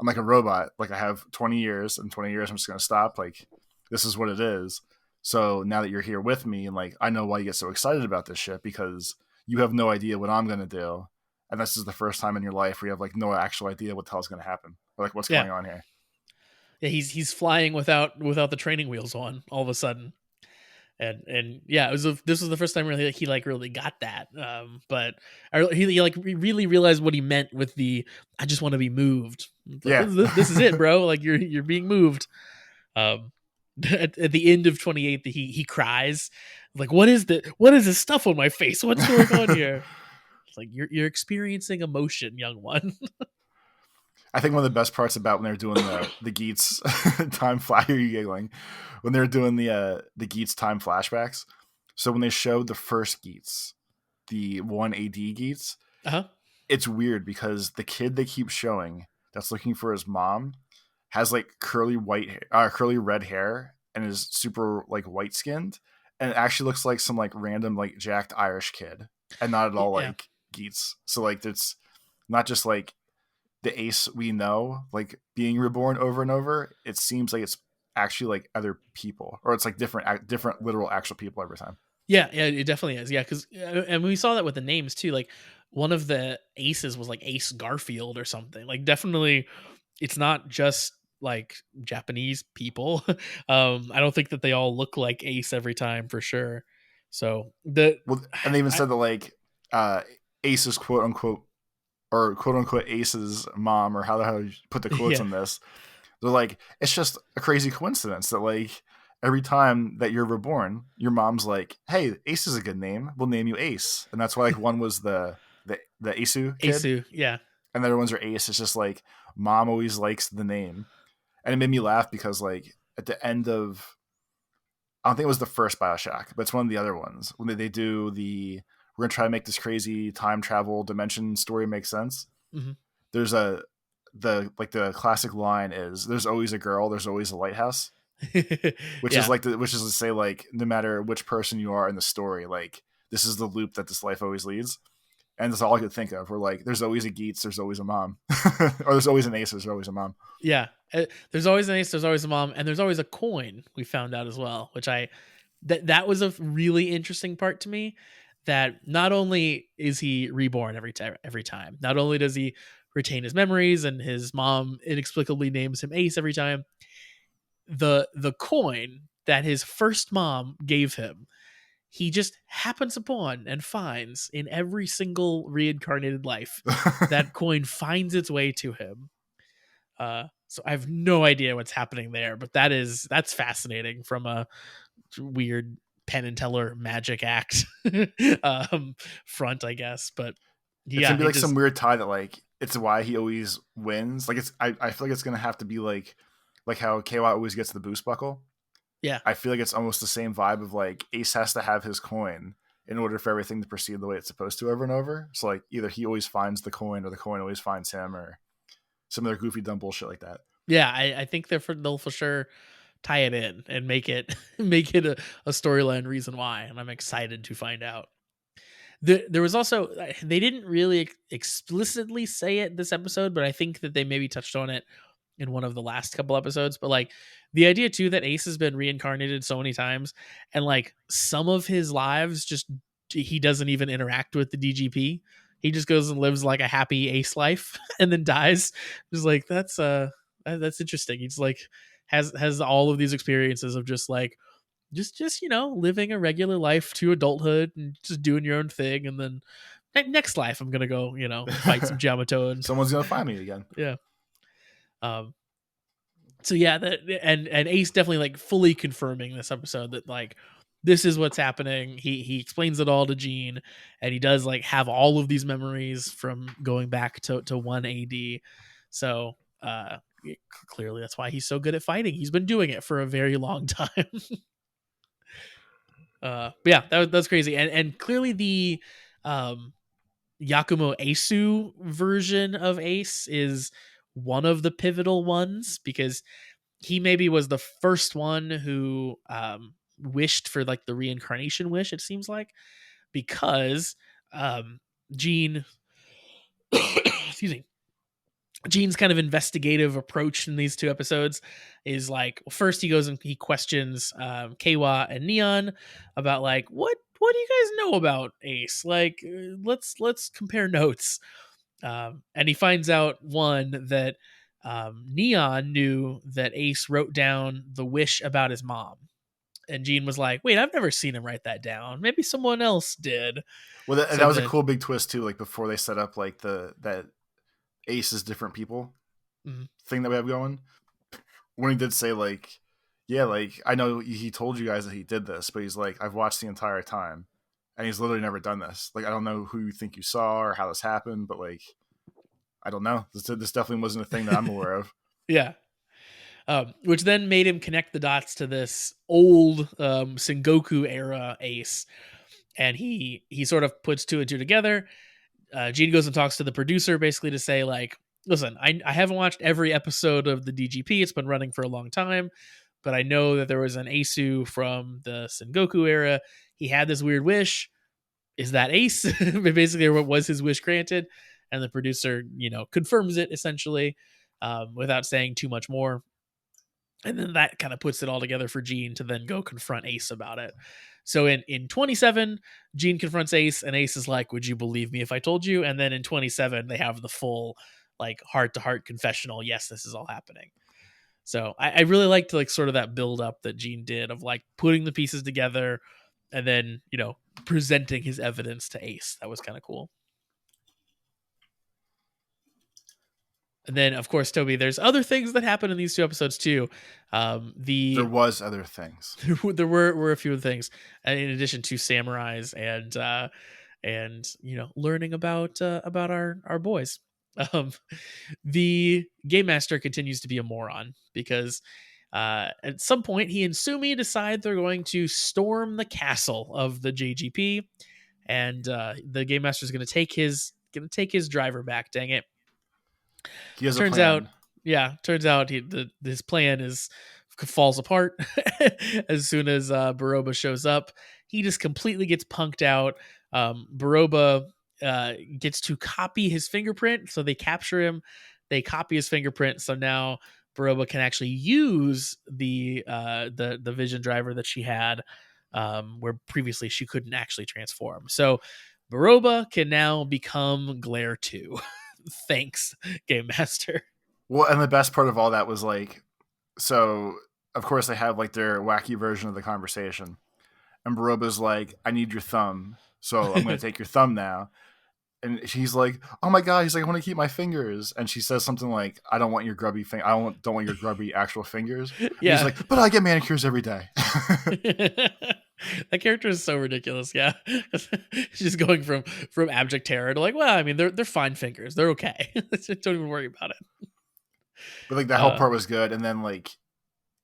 like a robot. Like I have 20 years, and 20 years I'm just gonna stop. Like this is what it is. So now that you're here with me, and like I know why you get so excited about this shit, because you have no idea what I'm gonna do, and this is the first time in your life where you have like no actual idea what the hell's going to happen or like what's Yeah. going on here. Yeah, he's flying without the training wheels on all of a sudden. And yeah, this was the first time really he like really got that. But he like really realized what he meant with the I just want to be moved. Like, Yeah. this is it, bro. Like you're being moved. Um, at the end of 28, he cries like, what is this stuff on my face? What's going on here? It's like you're experiencing emotion, young one. I think one of the best parts about when they're doing the Geats time flash, you giggling when they're doing the Geats time flashbacks. So when they showed the first Geats, the 1 AD Geats, Uh-huh. it's weird because the kid they keep showing that's looking for his mom has like curly red hair and is super like white skinned, and it actually looks like some like random like jacked Irish kid, and not at all Yeah. like Geats. So like it's not just like the Ace we know like being reborn over and over. It seems like it's actually like other people, or it's like different literal actual people every time. Yeah, it definitely is. Yeah, because and we saw that with the names too. Like one of the aces was like Ace Garfield or something. Like definitely, it's not just like Japanese people. I don't think that they all look like Ace every time for sure. So Well, and they even said that like Ace's quote unquote Ace's mom, or how the hell you put the quotes yeah, on this. They're like, it's just a crazy coincidence that like every time that you're reborn, your mom's like, hey, Ace is a good name. We'll name you Ace. And that's why like one was the Asu kid, Asu, yeah, and the other ones are Ace. It's just like mom always likes the name. And it made me laugh because like at the end of, I don't think it was the first Bioshock, but it's one of the other ones when they do the we're gonna try to make this crazy time travel dimension story make sense. mm-hmm. There's the classic line is there's always a girl, there's always a lighthouse, which yeah. is like which is to say like no matter which person you are in the story, like this is the loop that this life always leads. And that's all I could think of. We're like, there's always a Geats, there's always a mom, or there's always an Ace, there's always a mom. Yeah, there's always an Ace, there's always a mom, and there's always a coin. We found out as well, which that was a really interesting part to me. That not only is he reborn every time, not only does he retain his memories, and his mom inexplicably names him Ace every time. The coin that his first mom gave him, he just happens upon and finds in every single reincarnated life. That coin finds its way to him. So I have no idea what's happening there, but that's fascinating from a weird Penn and Teller magic act front, I guess. But It's yeah, gonna be like some weird tie that like it's why he always wins. Like I feel like it's gonna have to be like how KY always gets the boost buckle. yeah, I feel like it's almost the same vibe of like Ace has to have his coin in order for everything to proceed the way it's supposed to over and over. So like either he always finds the coin or the coin always finds him, or some other goofy dumb bullshit like that. yeah. I think they'll for sure tie it in and make it make it a storyline reason why, and I'm excited to find out. There was also, they didn't really explicitly say it this episode, but I think that they maybe touched on it in one of the last couple episodes. But like the idea too that Ace has been reincarnated so many times, and like some of his lives just he doesn't even interact with the DGP. He just goes and lives like a happy Ace life and then dies. Just like that's interesting. He's like has all of these experiences of just like just living a regular life to adulthood and just doing your own thing, and then next life I'm gonna go fight some Yamato and Someone's gonna find me again. yeah. So yeah, and Ace definitely like fully confirming this episode that like this is what's happening. He explains it all to Jean, and he does like have all of these memories from going back to 1 AD. So clearly that's why he's so good at fighting. He's been doing it for a very long time. But yeah, that's crazy, and clearly the Yakumo Asu version of Ace is one of the pivotal ones, because he maybe was the first one who wished for like the reincarnation wish, it seems like, because Jean excuse me, Gene's kind of investigative approach in these 2 episodes is like, well, first he goes and he questions Keiwa and Neon about like what do you guys know about Ace? Like, let's compare notes. And he finds out one that Neon knew that Ace wrote down the wish about his mom. And Gene was like, "Wait, I've never seen him write that down. Maybe someone else did." Well, and So that was a then, cool big twist too. Like before they set up like that Ace is different people mhm. thing that we have going. When he did say like, yeah, like I know he told you guys that he did this, but he's like, I've watched the entire time, and he's literally never done this. Like I don't know who you think you saw or how this happened, but like I don't know. This definitely wasn't a thing that I'm aware of. Yeah. Which then made him connect the dots to this old Sengoku era Ace, and he sort of puts 2 and 2 together. Gene goes and talks to the producer basically to say like, listen, I haven't watched every episode of the DGP. It's been running for a long time, but I know that there was an Asu from the Sengoku era. He had this weird wish. Is that Ace? Basically, what was his wish granted? And the producer, confirms it essentially, without saying too much more. And then that kind of puts it all together for Gene to then go confront Ace about it. So in 27, Gene confronts Ace, and Ace is like, "Would you believe me if I told you?" And then in 27, they have the full like heart to heart confessional. Yes, this is all happening. So I really liked like sort of that build up that Gene did of like putting the pieces together, and then presenting his evidence to Ace. That was kind of cool. And then, of course, Toby, there's other things that happen in these 2 episodes too. There The was other things. there were a few things in addition to samurais and learning about our boys. Um, the game master continues to be a moron because at some point he and Sumi decide they're going to storm the castle of the JGP, and the game master is going to take his driver back. Dang it! He has a Turns out, plan. his plan falls apart as soon as Baroba shows up. He just completely gets punked out. Baroba gets to copy his fingerprint, so they capture him. They copy his fingerprint, so now Baroba can actually use the vision driver that she had, where previously she couldn't actually transform. So Baroba can now become Glare 2. Thanks, Game Master. Well, and the best part of all that was like, so of course they have like their wacky version of the conversation, and Baroba's like, "I need your thumb, so I'm going to take your thumb now." And she's like, "Oh my god!" He's like, "I want to keep my fingers." And she says something like, "I don't want your grubby don't want your grubby actual fingers." And he's Yeah. like, "But I get manicures every day." That character is so ridiculous. Yeah. She's going from abject terror to like, well, I mean, they're fine fingers. They're okay. Don't even worry about it. But like that whole part was good, and then like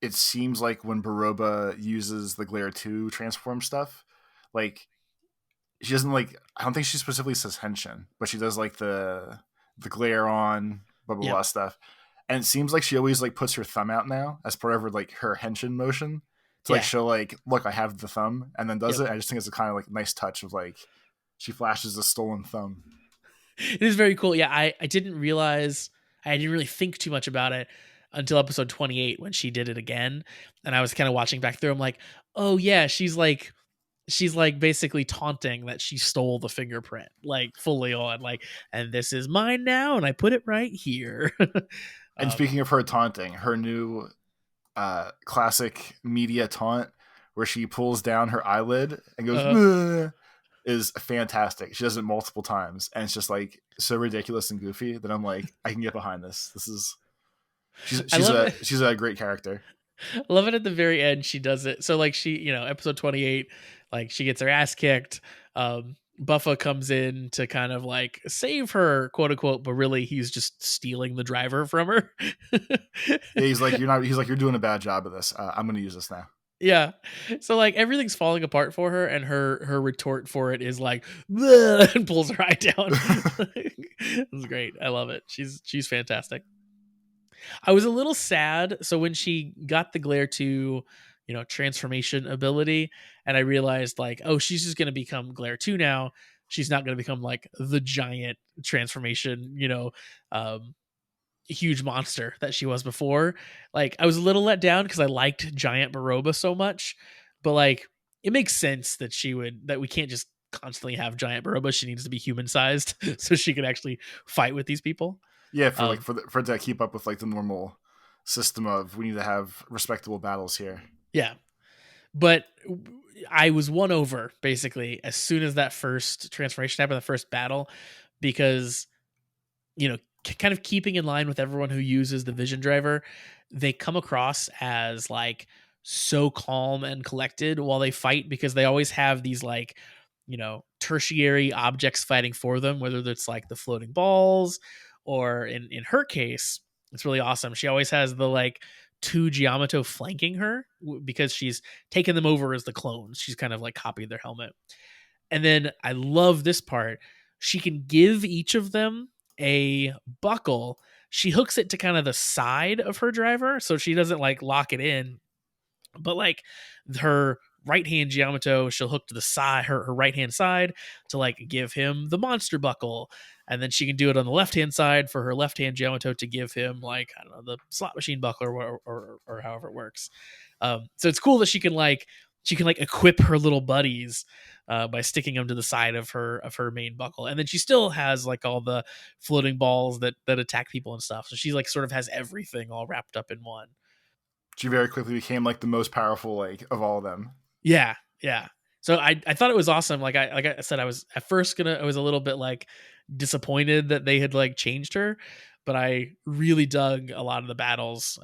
it seems like when Baroba uses the Glare 2 transform stuff, like she doesn't like, I don't think she specifically says henshin, but she does like the glare on blah blah Yep. blah stuff. And it seems like she always like puts her thumb out now as part of her like her henshin motion to like Yeah. show like, look, I have the thumb, and then does Yep. it. I just think it's a kind of like nice touch of like she flashes the stolen thumb. It is very cool. Yeah, I didn't realize, I didn't really think too much about it until episode 28 when she did it again. And I was kind of watching back through. I'm like, oh yeah, she's like basically taunting that she stole the fingerprint, like fully on, like, and this is mine now, and I put it right here. And speaking of her taunting, her new classic media taunt where she pulls down her eyelid and goes, is fantastic. She does it multiple times, and it's just like so ridiculous and goofy that I'm like, I can get behind this. This is she's a great character. I love it at the very end. She does it. So like she, episode 28, like she gets her ass kicked. Buffa comes in to kind of like save her, quote unquote, but really he's just stealing the driver from her. Yeah, he's like, you're doing a bad job of this. I'm going to use this now. Yeah. So like everything's falling apart for her, and her retort for it is like, and pulls her eye down. It's great. I love it. She's fantastic. I was a little sad. So when she got the Glare 2, transformation ability, and I realized like, oh, she's just going to become Glare 2 now. She's not going to become like the giant transformation, huge monster that she was before. Like I was a little let down because I liked Giant Baroba so much, but like it makes sense that we can't just constantly have Giant Baroba. She needs to be human sized so she can actually fight with these people. Yeah, for like Um, for it to keep up with like the normal system of we need to have respectable battles here. yeah, but I was won over basically as soon as that first transformation happened, the first battle, because kind of keeping in line with everyone who uses the Vision Driver, they come across as like so calm and collected while they fight because they always have these like tertiary objects fighting for them, whether it's like the floating balls or in her case, it's really awesome. She always has the like two Giamato flanking her because she's taken them over as the clones. She's kind of like copied their helmet. And then I love this part. She can give each of them a buckle. She hooks it to kind of the side of her driver so she doesn't like lock it in. But like her right hand Giamato, she'll hook to the side, her right hand side to like give him the monster buckle. And then she can do it on the left hand side for her left hand Giamato to give him like, I don't know, the slot machine buckle or however it works. So it's cool that she can equip her little buddies by sticking them to the side of her main buckle, and then she still has like all the floating balls that attack people and stuff. So she like sort of has everything all wrapped up in one. She very quickly became like the most powerful like of all of them. Yeah, yeah. So I thought it was awesome. Like I said, I was at first I was a little bit like disappointed that they had like changed her, but I really dug a lot of the battles,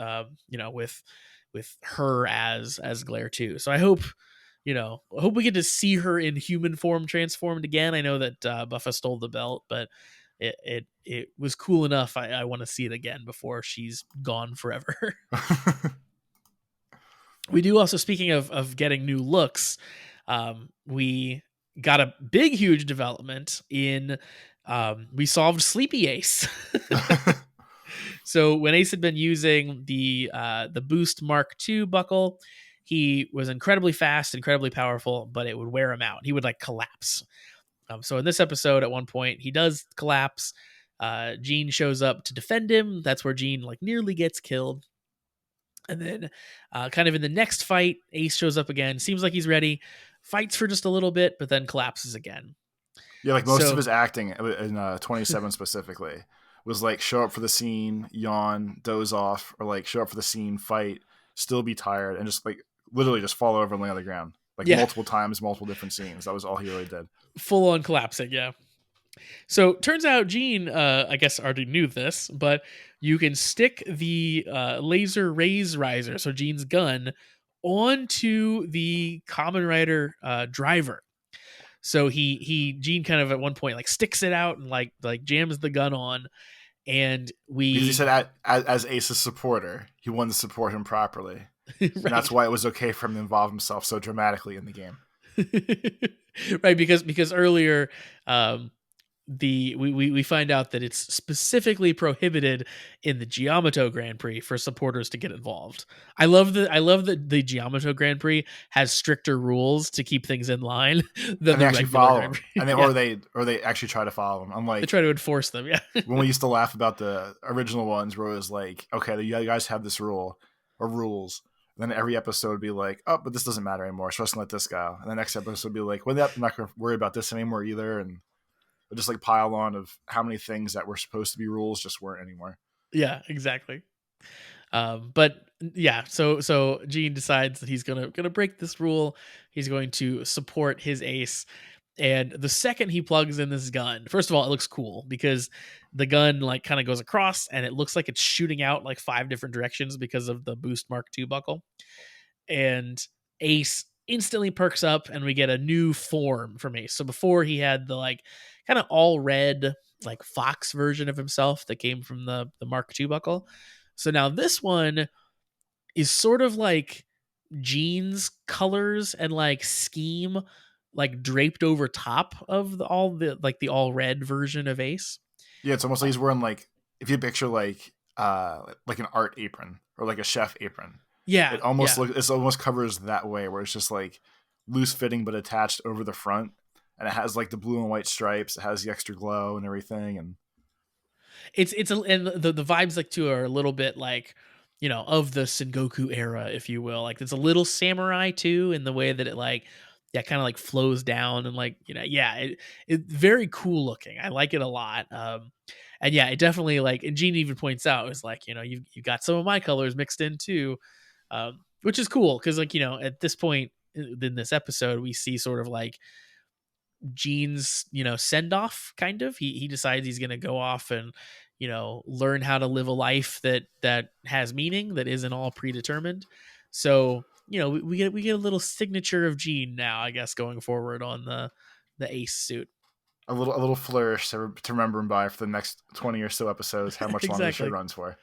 with her as Glare too. So I hope we get to see her in human form transformed again. I know that Buffa stole the belt, but it was cool enough. I want to see it again before she's gone forever. We do also, speaking of getting new looks, we got a big, huge development in we solved Sleepy Ace. So when Ace had been using the Boost Mark II buckle, he was incredibly fast, incredibly powerful, but it would wear him out. He would like collapse. So in this episode, at one point, he does collapse. Jean shows up to defend him. That's where Jean like nearly gets killed. And then, kind of in the next fight, Ace shows up again. Seems like he's ready. Fights for just a little bit, but then collapses again. Yeah, like most of So his acting in 27 specifically was like show up for the scene, yawn, doze off, or like show up for the scene, fight, still be tired, and just like literally just fall over and lay on the ground like yeah, multiple times, multiple different scenes. That was all he really did. full on collapsing. Yeah. So turns out Jean, I guess, already knew this, but you can stick the laser raise riser, so Jean's gun, onto the Kamen Rider driver. So Jean kind of at one point like sticks it out and like jams the gun on, and Because he we said as Ace's supporter, he wanted to support him properly. And that's right. why it was okay for him to involve himself so dramatically in the game. Right, because earlier we find out that it's specifically prohibited in the Giamato Grand Prix for supporters to get involved. I love that the Giamato Grand Prix has stricter rules to keep things in line than And they the actually regular follow Grand him. Prix. And they, Yeah, or they actually try to follow him. they Unlike try to enforce them. Yeah, when we used to laugh about the original ones where it was like, okay, you guys have this rule or rules. And then every episode would be like, oh, but this doesn't matter anymore. So let's let this go. And the next episode would be like, well, I'm not going to worry about this anymore either. And just like pile on of how many things that were supposed to be rules just weren't anymore. yeah, exactly. But yeah, so Gene decides that he's gonna break this rule. He's going to support his ace. And the second he plugs in this gun, first of all, it looks cool because the gun like kind of goes across and it looks like it's shooting out like 5 different directions because of the Boost Mark II buckle. And Ace instantly perks up and we get a new form from Ace. So before he had the like kind of all red like fox version of himself that came from the Mark II buckle. So now this one is sort of like Jean's colors and like scheme like draped over top of the all red version of Ace. Yeah, it's almost like he's wearing like, if you picture like an art apron or like a chef apron. Yeah, yeah. It almost covers that way where it's just like loose fitting but attached over the front, and it has like the blue and white stripes. It has the extra glow and everything, and and the vibes like too are a little bit like, of the Sengoku era, if you will. Like it's a little samurai too in the way that it like, yeah, kind of like flows down and like, yeah, it very cool looking. I like it a lot. And yeah, it definitely like, and Gene even points out is like, you've got some of my colors mixed in too, which is cool because like, at this point in this episode, we see sort of like Gene's, send off kind of. He decides he's going to go off and, learn how to live a life that has meaning, that isn't all predetermined. So, we get a little signature of Gene now, I guess, going forward on the Ace suit. A little flourish to remember him by for the next 20 or so episodes, how much longer the show Exactly. runs for.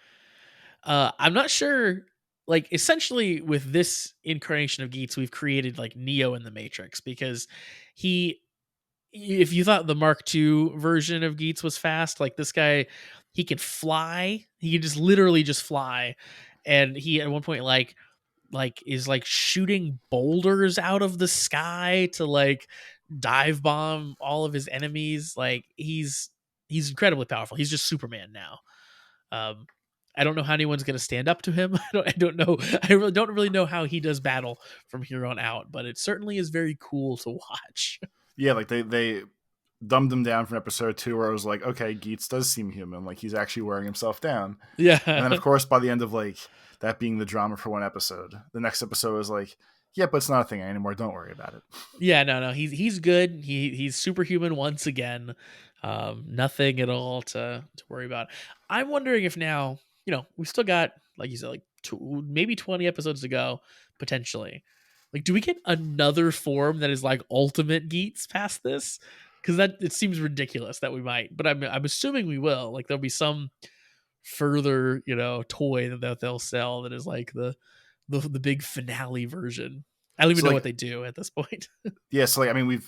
I'm not sure. Like essentially with this incarnation of Geats, we've created like Neo in the Matrix because if you thought the Mark II version of Geats was fast, like this guy, he can fly. He can just literally just fly. And he at one point like is like shooting boulders out of the sky to like dive bomb all of his enemies. Like he's incredibly powerful. He's just Superman now. Um, I don't know how anyone's going to stand up to him. I don't know. I really don't really know how he does battle from here on out, but it certainly is very cool to watch. Yeah, like they dumbed him down from episode 2 where I was like, okay, Geats does seem human. Like he's actually wearing himself down. Yeah. And then of course, by the end of like that being the drama for one episode, the next episode was like, yeah, but it's not a thing anymore. Don't worry about it. Yeah, no. He's good. He's superhuman once again. Nothing at all to worry about. I'm wondering if now, we've still got, like you said, like maybe 20 episodes to go, potentially. Like, do we get another form that is like ultimate Geats past this? Because it seems ridiculous that we might, but I'm assuming we will. Like, there'll be some further, toy that they'll sell that is like the big finale version. I don't even know what they do at this point. Yeah, so like I mean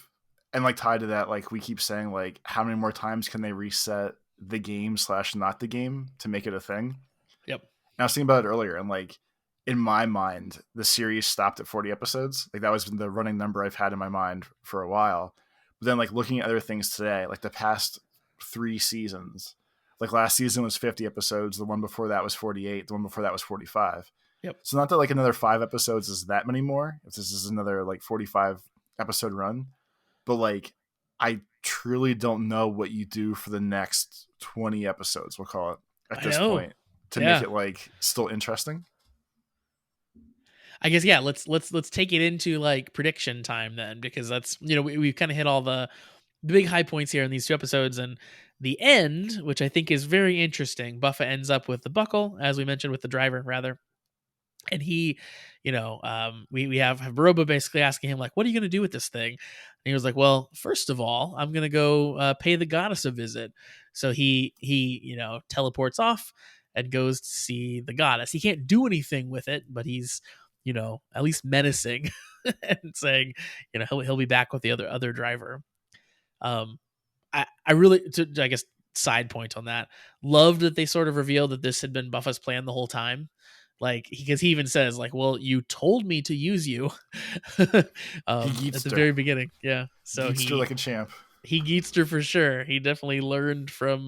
and like tied to that, like we keep saying like how many more times can they reset the game / not the game to make it a thing? Yep. And I was thinking about it earlier, and like in my mind, the series stopped at 40 episodes. Like that was the running number I've had in my mind for a while. But then like looking at other things today, like the past 3 seasons, like last season was 50 episodes. The one before that was 48. The one before that was 45. Yep. So not that like another 5 episodes is that many more, if this is another like 45 episode run, but like I truly don't know what you do for the next 20 episodes, we'll call it at this point, to make it like still interesting. I guess, yeah, let's take it into like prediction time then, because that's, we've kind of hit all the big high points here in these 2 episodes, and the end, which I think is very interesting. Buffa ends up with the buckle, as we mentioned, with the driver rather. And he, we have Baroba basically asking him like, what are you going to do with this thing? And he was like, well, first of all, I'm going to go pay the goddess a visit. So he teleports off and goes to see the goddess. He can't do anything with it, but he's, at least menacing and saying, he'll be back with the other driver. I really, I guess, side point on that, loved that they sort of revealed that this had been Buffa's plan the whole time. Like, because he even says like, well, you told me to use you at the very beginning. Yeah. So he like a champ. He Geetster for sure. He definitely learned from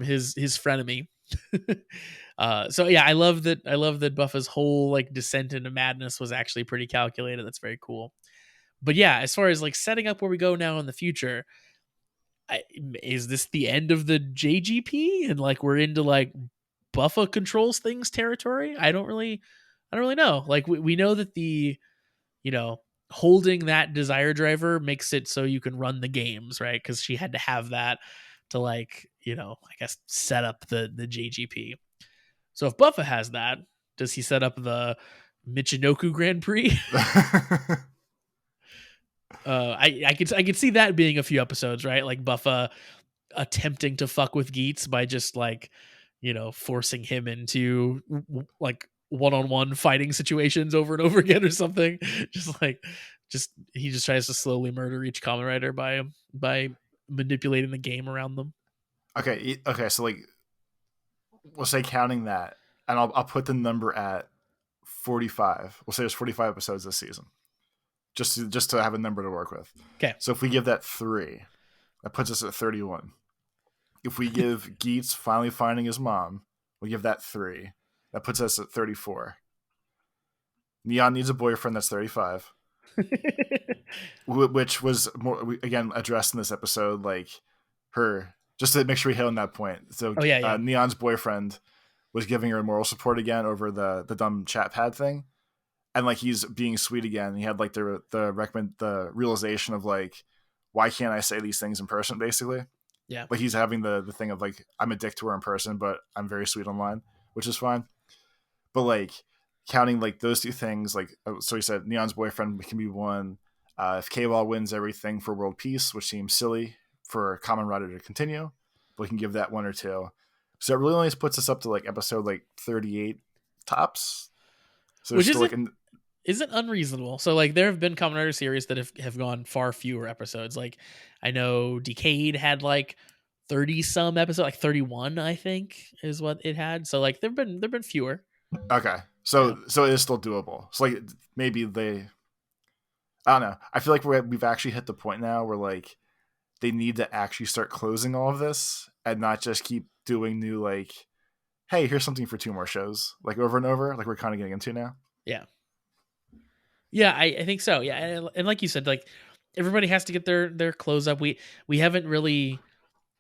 his frenemy. So yeah, I love that Buffa's whole like descent into madness was actually pretty calculated. That's very cool. But yeah, as far as like setting up where we go now in the future, is this the end of the JGP and like we're into like Buffa controls things territory? I don't really know. Like we know that the holding that desire driver makes it so you can run the games, right? Because she had to have that to like I guess set up the JGP. So if Buffa has that, does he set up the Michinoku Grand Prix? I could see that being a few episodes, right? Like Buffa attempting to fuck with Geats by just like forcing him into like one-on-one fighting situations over and over again or something. He just tries to slowly murder each Kamen Rider by manipulating the game around them. Okay, so like we'll say counting that, and I'll put the number at 45. We'll say there's 45 episodes this season, just to have a number to work with. Okay. So if we give that 3, that puts us at 31. if we give Geats finally finding his mom, we'll give that 3. That puts us at 34. Neon needs a boyfriend, that's 35. Which was more, again, addressed in this episode, like her, just to make sure we hit on that point. So Oh yeah. Neon's boyfriend was giving her moral support again over the dumb chat pad thing. And like he's being sweet again. He had like the realization of like, why can't I say these things in person, basically? Yeah. Like he's having the thing of like, I'm a dick to her in person, but I'm very sweet online, which is fine. But like counting like those two things, like, so he said Neon's boyfriend can be one. If K-Ball wins everything for world peace, which seems silly for Kamen Rider to continue, but we can give that 1 or 2. So it really only puts us up to like episode like 38 tops. So Which still isn't unreasonable. So like there have been Kamen Rider series that have gone far fewer episodes. Like I know Decade had like 30 some episodes, like 31 I think is what it had. So like there've been fewer. Okay. So it is still doable. So like maybe I don't know. I feel like we've actually hit the point now where like they need to actually start closing all of this and not just keep doing new like, hey, here's something for 2 more shows, like over and over, like we're kind of getting into now. Yeah. Yeah, I think so. Yeah, and like you said, like everybody has to get their close up. We haven't really,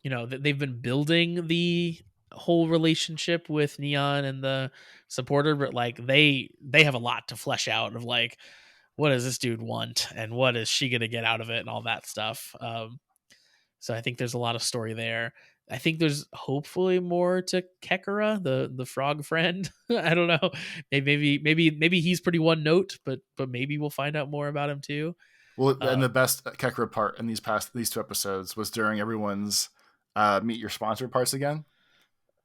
they've been building the whole relationship with Neon and the supporter, but like they have a lot to flesh out of like, what does this dude want and what is she gonna get out of it and all that stuff. So I think there's a lot of story there. I think there's hopefully more to Kekara, the frog friend. I don't know. Maybe he's pretty one note, but maybe we'll find out more about him too. Well, and the best Kekra part in these 2 episodes was during everyone's meet your sponsor parts again.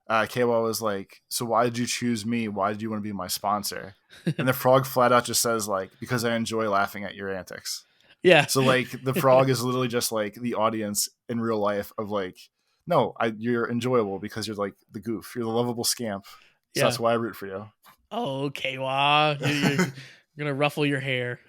Kawa was like, so why did you choose me? Why did you want to be my sponsor? And the frog flat out just says like, because I enjoy laughing at your antics. Yeah. So like the frog is literally just like the audience in real life of like, no, you're enjoyable because you're like the goof. You're the lovable scamp. So that's why I root for you. Oh, Kawa. You're going to ruffle your hair.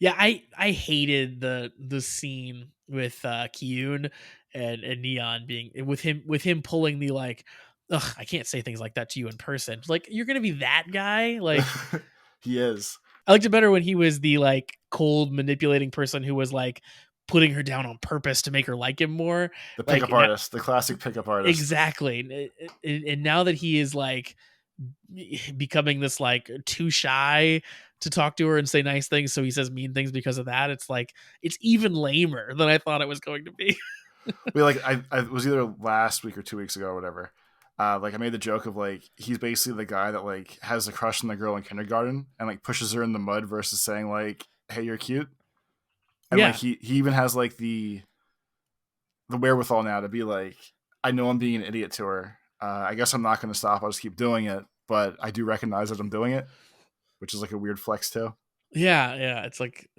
Yeah, I hated the scene with Kyun and Neon being with him pulling the like, ugh, I can't say things like that to you in person. Like, you're gonna be that guy? Like he is. I liked it better when he was the like cold manipulating person who was like putting her down on purpose to make her like him more. The pickup artist, the classic pickup artist. Exactly. And now that he is like becoming this like too shy to talk to her and say nice things, so he says mean things because of that, it's like it's even lamer than I thought it was going to be. I was either last week or 2 weeks ago or whatever, like I made the joke of like he's basically the guy that like has a crush on the girl in kindergarten and like pushes her in the mud versus saying like, hey, you're cute. And like he even has like the wherewithal now to be like, I know I'm being an idiot to her, I guess I'm not going to stop, I'll just keep doing it, but I do recognize that I'm doing it, which is like a weird flex too. Yeah, it's like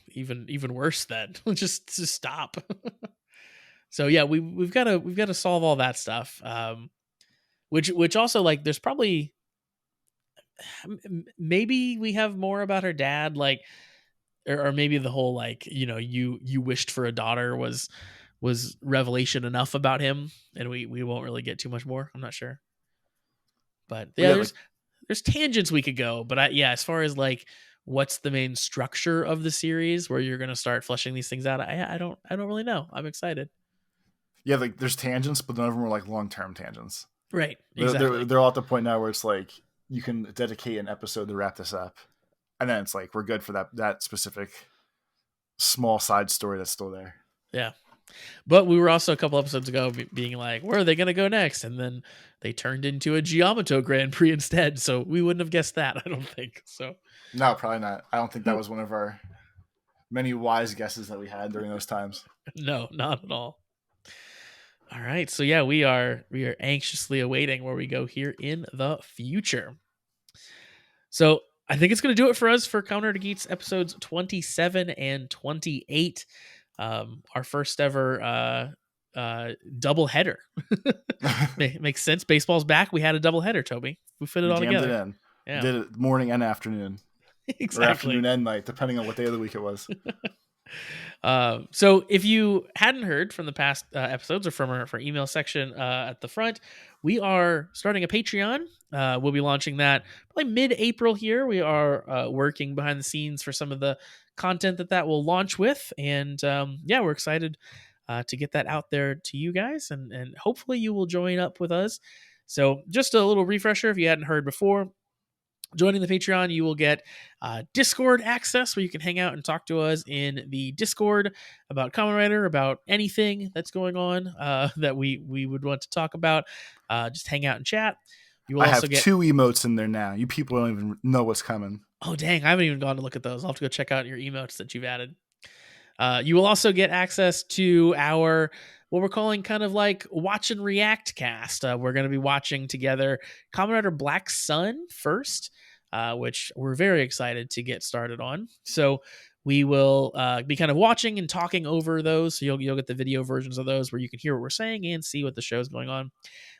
even worse then. just stop. So yeah, we've got to solve all that stuff. Which also like there's probably maybe we have more about her dad, like or maybe the whole like, you wished for a daughter was revelation enough about him, and we won't really get too much more. I'm not sure. But yeah, there's tangents we could go, but as far as like what's the main structure of the series where you're going to start fleshing these things out, I don't really know. I'm excited. Yeah, like there's tangents, but none of them are like long-term tangents. Right. Exactly. They're all at the point now where it's like you can dedicate an episode to wrap this up, and then it's like we're good for that specific small side story that's still there. Yeah. But we were also a couple episodes ago being like, where are they going to go next? And then they turned into a Giamato Grand Prix instead. So we wouldn't have guessed that, I don't think. So no, probably not. I don't think that was one of our many wise guesses that we had during those times. No, not at all. All right. So yeah, we are anxiously awaiting where we go here in the future. So I think it's going to do it for us for Kamen Rider Geats episodes 27 and 28. Our first ever double header. Makes sense. Baseball's back. We had a double header, Toby. We fit it all together. It in. Yeah. Did it morning and afternoon. Exactly. Or afternoon and night, depending on what day of the week it was. So if you hadn't heard from the past episodes or from our email section at the front, we are starting a Patreon. We'll be launching that probably mid-April here. We are working behind the scenes for some of the content that will launch with. And yeah, we're excited to get that out there to you guys. And hopefully you will join up with us. So just a little refresher if you hadn't heard before. Joining the Patreon, you will get Discord access where you can hang out and talk to us in the Discord about Kamen Rider, about anything that's going on that we would want to talk about. Just hang out and chat. You will I also have get 2 emotes in there now. You people don't even know what's coming. Oh, dang. I haven't even gone to look at those. I'll have to go check out your emotes that you've added. You will also get access to our what we're calling kind of like watch and react cast. We're going to be watching together Kamen Rider Black Sun first, which we're very excited to get started on. So we will be kind of watching and talking over those. So you'll get the video versions of those where you can hear what we're saying and see what the show's going on.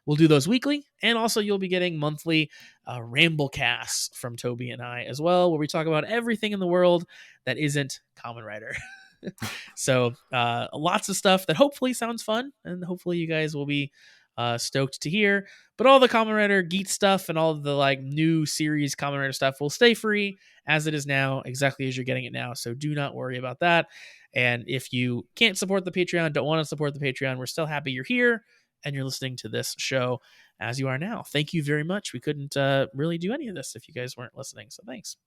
We'll do those weekly, and also you'll be getting monthly ramble casts from Toby and I as well, where we talk about everything in the world that isn't Kamen Rider. So lots of stuff that hopefully sounds fun, and hopefully you guys will be stoked to hear. But all the Kamen Rider Geats stuff and all the like new series Kamen Rider stuff will stay free as it is now, exactly as you're getting it now. So do not worry about that. And if you can't support the Patreon, don't want to support the Patreon, we're still happy you're here and you're listening to this show as you are now. Thank you very much. We couldn't really do any of this if you guys weren't listening. So thanks.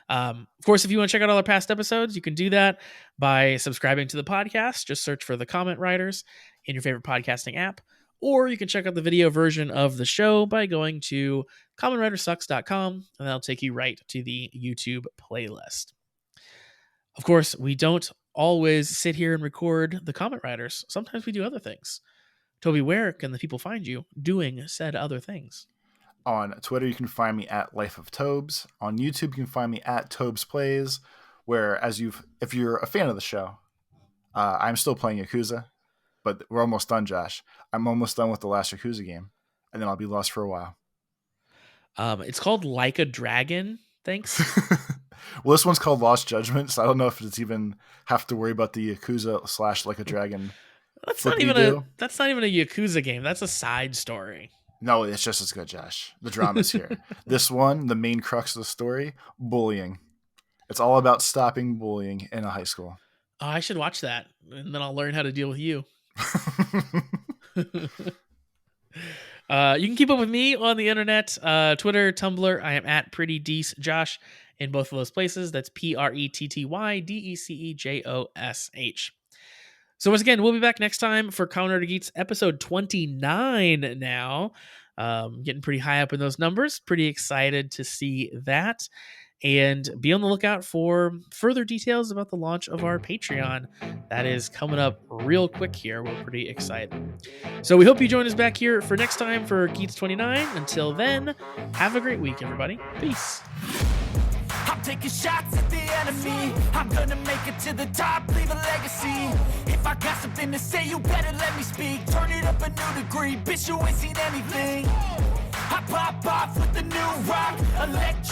Of course, if you want to check out all our past episodes, you can do that by subscribing to the podcast. Just search for the Kamen Riders in your favorite podcasting app. Or you can check out the video version of the show by going to KamenRiderSucks.com, and that'll take you right to the YouTube playlist. Of course, we don't always sit here and record the Kamen Riders. Sometimes we do other things. Toby, where can the people find you doing said other things? On Twitter, you can find me at Life of Tobes. On YouTube, you can find me at Tobes Plays, where if you're a fan of the show, I'm still playing Yakuza, but we're almost done, Josh. I'm almost done with the last Yakuza game, and then I'll be lost for a while. It's called Like a Dragon. Thanks. Well, this one's called Lost Judgment, so I don't know if it's even have to worry about the Yakuza / Like a Dragon. That's not even a Yakuza game. That's a side story. No, it's just as good, Josh. The drama's here. This one, the main crux of the story, bullying. It's all about stopping bullying in a high school. Oh, I should watch that, and then I'll learn how to deal with you. You can keep up with me on the internet, Twitter, Tumblr. I am at PrettyDeeceJosh in both of those places. That's PrettyDecejosh. So once again, we'll be back next time for Kamen Rider Geats episode 29 now. Getting pretty high up in those numbers. Pretty excited to see that. And be on the lookout for further details about the launch of our Patreon. That is coming up real quick here. We're pretty excited. So we hope you join us back here for next time for Geats 29. Until then, have a great week, everybody. Peace. I'm taking shots at the enemy. I'm gonna make it to the top, leave a legacy. If I got something to say, you better let me speak. Turn it up a new degree, bitch, you ain't seen anything. I pop off with the new rock, electric.